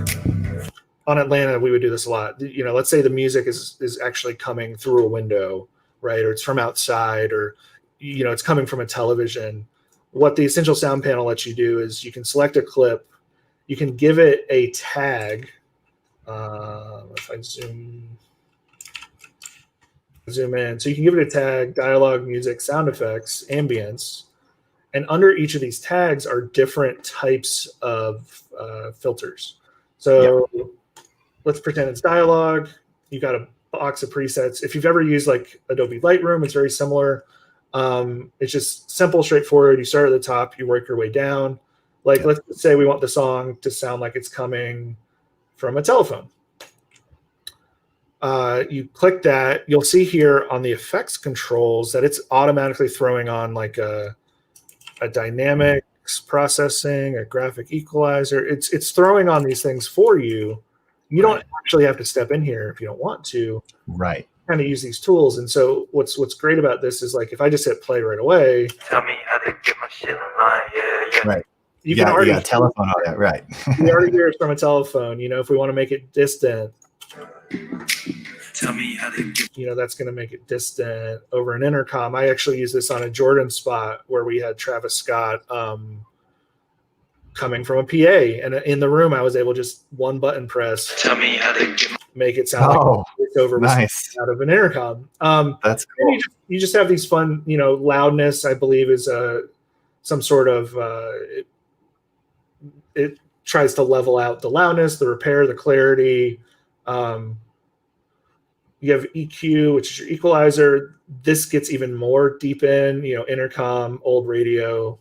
on Atlanta, we would do this a lot. Let's say the music is actually coming through a window, right? Or it's from outside, or, it's coming from a television. What the Essential Sound panel lets you do is you can select a clip, you can give it a tag. If I zoom in, so you can give it a tag: dialogue, music, sound effects, ambience. And under each of these tags are different types of filters. So let's pretend it's dialogue. You've got a box of presets. If you've ever used like Adobe Lightroom, it's very similar. It's just simple, straightforward. You start at the top, you work your way down. Like, let's say we want the song to sound like it's coming from a telephone. You click that. You'll see here on the effects controls that it's automatically throwing on like a dynamics processing, a graphic equalizer. It's throwing on these things for you. You don't actually have to step in here if you don't want to. Right. Kind of use these tools. And so what's great about this is, like, if I just hit play right away. Tell me how to get my shit online. Yeah. Right. You can already telephone on that, right? You already hear it from a telephone. If we want to make it distant. Tell me how to get. That's going to make it distant over an intercom. I actually use this on a Jordan spot where we had Travis Scott coming from a PA, and in the room I was able to just one button press. Tell me how to get. Make it sound like it's over nice. Out of an intercom. That's cool. You just have these fun, loudness, I believe, is some sort of it tries to level out the loudness, the repair, the clarity. You have EQ, which is your equalizer. This gets even more deep in, intercom, old radio,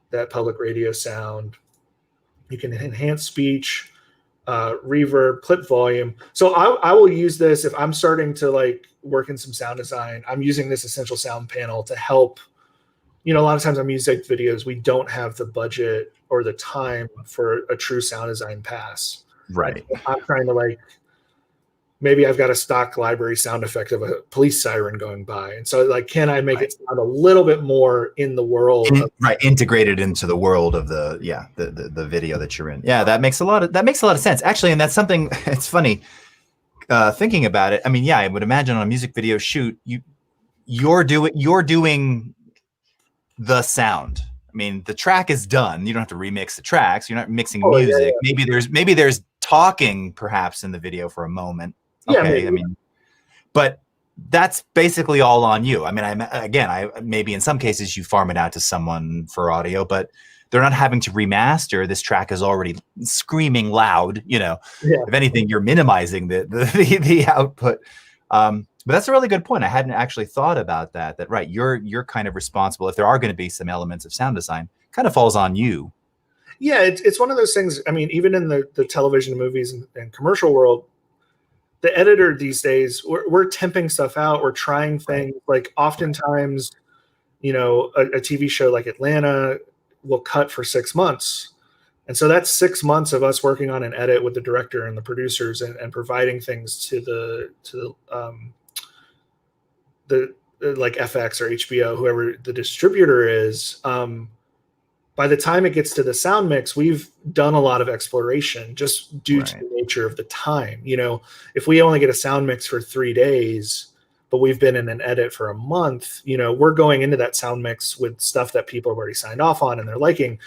that public radio sound. You can enhance speech, reverb, clip volume. So I will use this if I'm starting to work in some sound design. I'm using this Essential Sound panel to help. A lot of times on music videos, we don't have the budget or the time for a true sound design pass. Right. I'm trying to maybe I've got a stock library sound effect of a police siren going by. And so can I make it sound a little bit more in the world? Integrated into the world of the video that you're in. Yeah, that makes a lot of sense. Actually, and that's something, it's funny thinking about it. I mean, I would imagine on a music video shoot, you're doing the sound. I mean, the track is done. You don't have to remix the tracks. You're not mixing music. Yeah. Maybe there's talking perhaps in the video for a moment. Okay, but that's basically all on you. I mean, I maybe in some cases you farm it out to someone for audio, but they're not having to remaster. This track is already screaming loud. If anything, you're minimizing the output. But that's a really good point. I hadn't actually thought about that. That right, you're kind of responsible if there are going to be some elements of sound design. Kind of falls on you. Yeah, it's one of those things. I mean, even in the television, movies, and commercial world. The editor these days, we're temping stuff out. We're trying things. Oftentimes, a TV show like Atlanta will cut for 6 months. And so that's 6 months of us working on an edit with the director and the producers and providing things to the FX or HBO, whoever the distributor is. By the time it gets to the sound mix, we've done a lot of exploration just due to the nature of the time. If we only get a sound mix for 3 days, but we've been in an edit for a month, we're going into that sound mix with stuff that people have already signed off on and they're liking.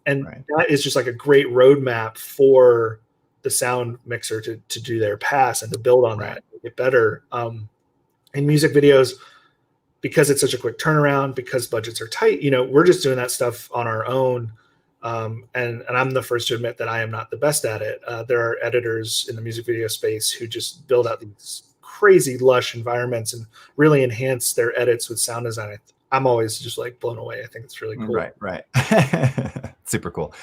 And that is just a great roadmap for the sound mixer to do their pass and to build on that and get better. In music videos, because it's such a quick turnaround, because budgets are tight, we're just doing that stuff on our own. And I'm the first to admit that I am not the best at it. There are editors in the music video space who just build out these crazy lush environments and really enhance their edits with sound design. I'm always just blown away. I think it's really cool. Right. Super cool.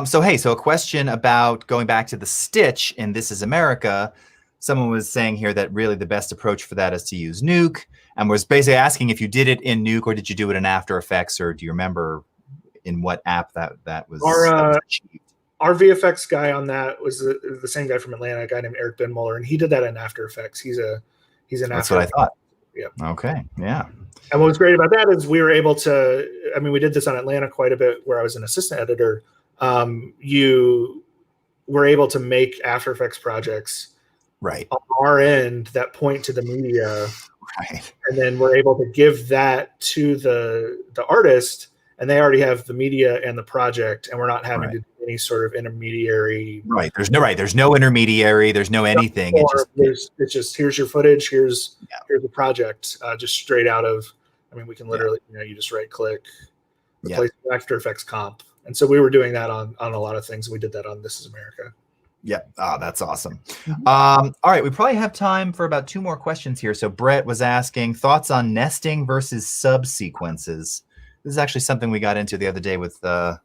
So hey, so a question about going back to the stitch in This Is America. Someone was saying here that really the best approach for that is to use Nuke, and was basically asking if you did it in Nuke or did you do it in After Effects, or do you remember in what app that was achieved? Our VFX guy on that was the same guy from Atlanta, a guy named Eric Benmuller, and he did that in After Effects. He's an That's After what I thought. Yeah. Okay. Yeah. And what was great about that is we were able to, I mean, we did this on Atlanta quite a bit where I was an assistant editor. You were able to make After Effects projects right on our end that point to the media. Right. And then we're able to give that to the artist, and they already have the media and the project, and we're not having to do any sort of intermediary. Right. There's no intermediary. There's no anything. It's just here's your footage. Here's the project. Just straight out of. I mean, we can literally, you just right click, replace After Effects comp, and so we were doing that on a lot of things. We did that on This Is America. Yeah. Oh, that's awesome. All right. We probably have time for about 2 more questions here. So Brett was asking thoughts on nesting versus subsequences. This is actually something we got into the other day with Vashi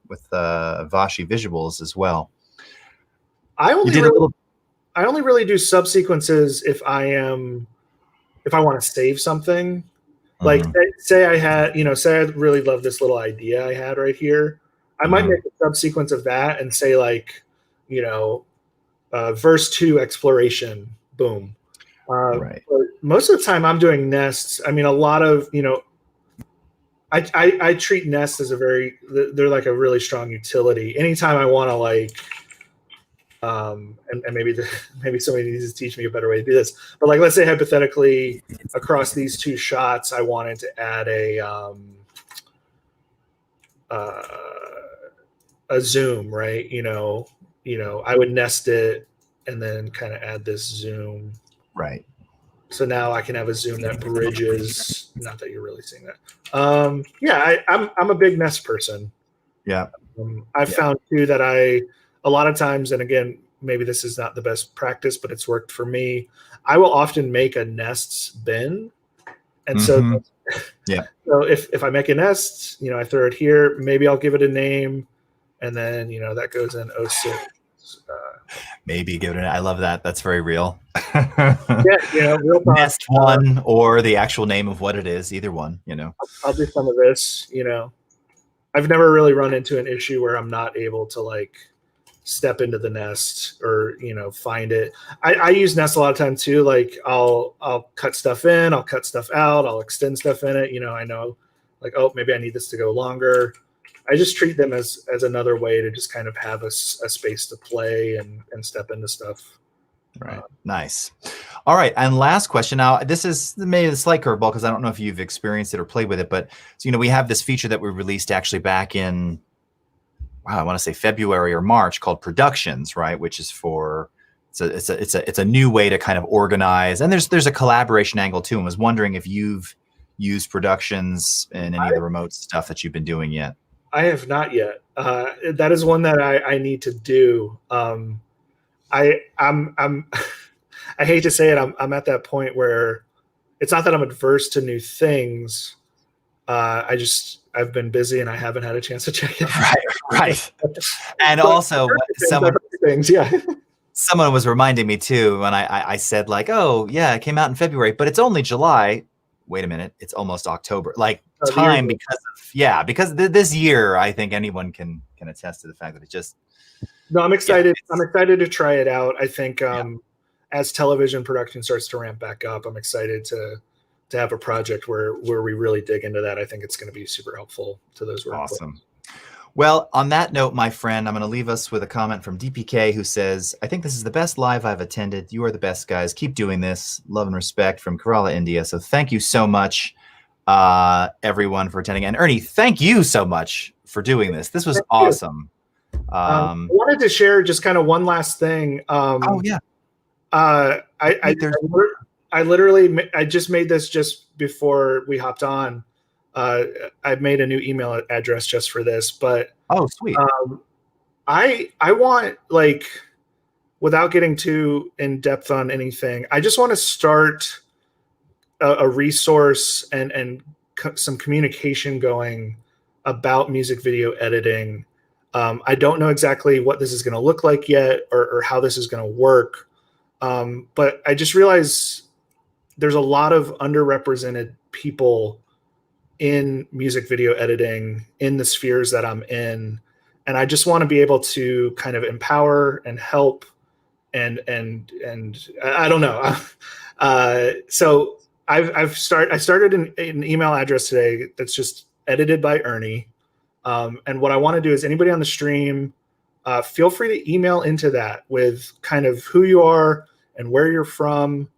Visuals as well. I only really do subsequences if I want to save something. Like say I really love this little idea I had right here. I might make a subsequence of that and say like, verse 2 exploration, boom. But most of the time I'm doing nests. I mean, a lot of, I treat nests as they're like a really strong utility. Anytime I want to like, and maybe somebody needs to teach me a better way to do this, but like, let's say hypothetically across these 2 shots, I wanted to add a zoom, right? I would nest it and then kind of add this zoom. Right. So now I can have a zoom that bridges. Not that you're really seeing that. I'm a big nest person. Yeah. I've found too that a lot of times, and again, maybe this is not the best practice, but it's worked for me. I will often make a nests bin. And so if I make a nest, I throw it here, maybe I'll give it a name, and then, that goes in 06. Maybe give it I love that. That's very real. Real talk. Nest one or the actual name of what it is, either one, I'll do some of this, I've never really run into an issue where I'm not able to like step into the nest or, find it. I use Nest a lot of time too. Like I'll cut stuff in, I'll cut stuff out, I'll extend stuff in it. I know like, oh, maybe I need this to go longer. I just treat them as another way to just kind of have a space to play and step into stuff. Right. Nice. All right. And last question. Now, this is maybe a slight curveball because I don't know if you've experienced it or played with it, but so, we have this feature that we released actually back in, I want to say February or March, called Productions, right? Which is for it's a new way to kind of organize, and there's a collaboration angle too. And was wondering if you've used Productions in any of the remote stuff that you've been doing yet. I have not yet. That is one that I need to do. I'm I hate to say it. I'm at that point where it's not that I'm adverse to new things. I've been busy and I haven't had a chance to check it out. Right. And also someone was reminding me too, when I said like, oh yeah, it came out in February, but it's only July. Wait a minute, it's almost October. Like time because this year, I think anyone can attest to the fact that it just. No, I'm excited. I'm excited to try it out. I think as television production starts to ramp back up, I'm excited to have a project where we really dig into that. I think it's going to be super helpful to those who are awesome. Well, on that note, my friend, I'm going to leave us with a comment from DPK who says, I think this is the best live I've attended. You are the best, guys. Keep doing this. Love and respect from Kerala, India. So thank you so much, everyone, for attending. And Ernie, thank you so much for doing this. This was awesome. I wanted to share just kind of one last thing. I just made this just before we hopped on. I made a new email address just for this, but sweet. I want, like, without getting too in depth on anything, I just want to start a resource and some communication going about music video editing. I don't know exactly what this is going to look like yet, or how this is going to work. But I just realized there's a lot of underrepresented people in music video editing in the spheres that I'm in. And I just want to be able to kind of empower and help and I don't know. So I started an email address today that's just edited by Ernie. And what I want to do is anybody on the stream, feel free to email into that with kind of who you are and where you're from.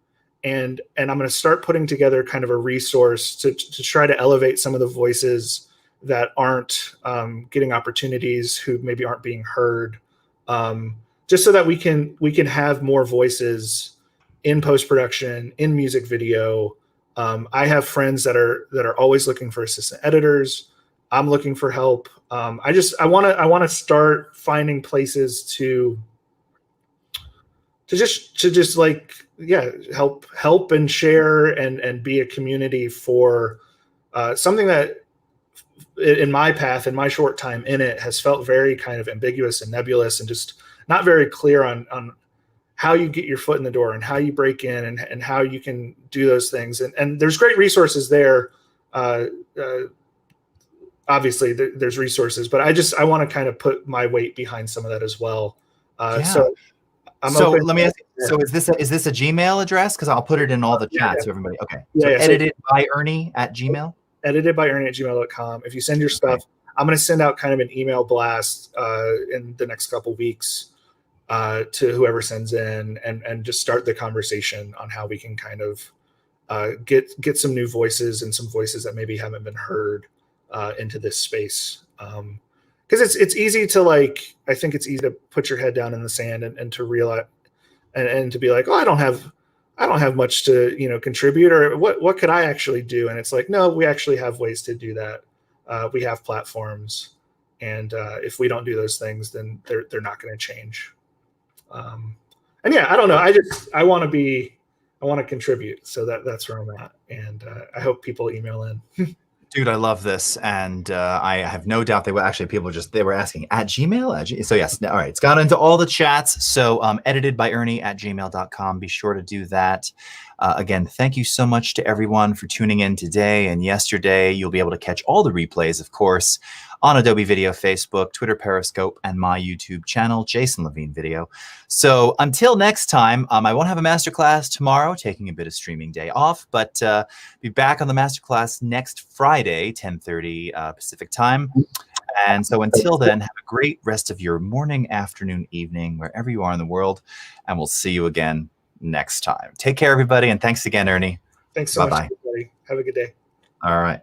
And I'm going to start putting together kind of a resource to try to elevate some of the voices that aren't getting opportunities, who maybe aren't being heard, just so that we can have more voices in post-production, in music video. I have friends that are always looking for assistant editors. I'm looking for help. I want to start finding places to just like, yeah, help and share and be a community for something that in my path, in my short time in it, has felt very kind of ambiguous and nebulous and just not very clear on how you get your foot in the door and how you break in and how you can do those things. And there's great resources there. Obviously there's resources, but I want to kind of put my weight behind some of that as well. So let me ask you, so is this a Gmail address? Because I'll put it in all the chats, so everybody. Okay. So edited by Ernie at Gmail? Edited by Ernie at gmail.com. If you send your stuff, I'm going to send out kind of an email blast in the next couple weeks to whoever sends in and just start the conversation on how we can kind of get some new voices and some voices that maybe haven't been heard into this space. Because it's easy to I think it's easy to put your head down in the sand and to realize and to be like, oh, I don't have much to contribute, or what could I actually do? And it's like, no, we actually have ways to do that. We have platforms, and if we don't do those things, then they're not going to change. And yeah, I don't know. I want to contribute, so that's where I'm at, and I hope people email in. Dude, I love this, and I have no doubt they were actually they were asking at Gmail. So yes, all right, it's got into all the chats. So edited by Ernie at gmail.com. Be sure to do that. Again, thank you so much to everyone for tuning in today and yesterday. You'll be able to catch all the replays, of course, on Adobe Video, Facebook, Twitter, Periscope, and my YouTube channel, Jason Levine Video. So until next time, I won't have a masterclass tomorrow, taking a bit of streaming day off, but be back on the masterclass next Friday, 10:30 Pacific time. And so until then, have a great rest of your morning, afternoon, evening, wherever you are in the world, and we'll see you again next time. Take care, everybody, and thanks again, Ernie. Thanks so much, everybody. Have a good day. All right.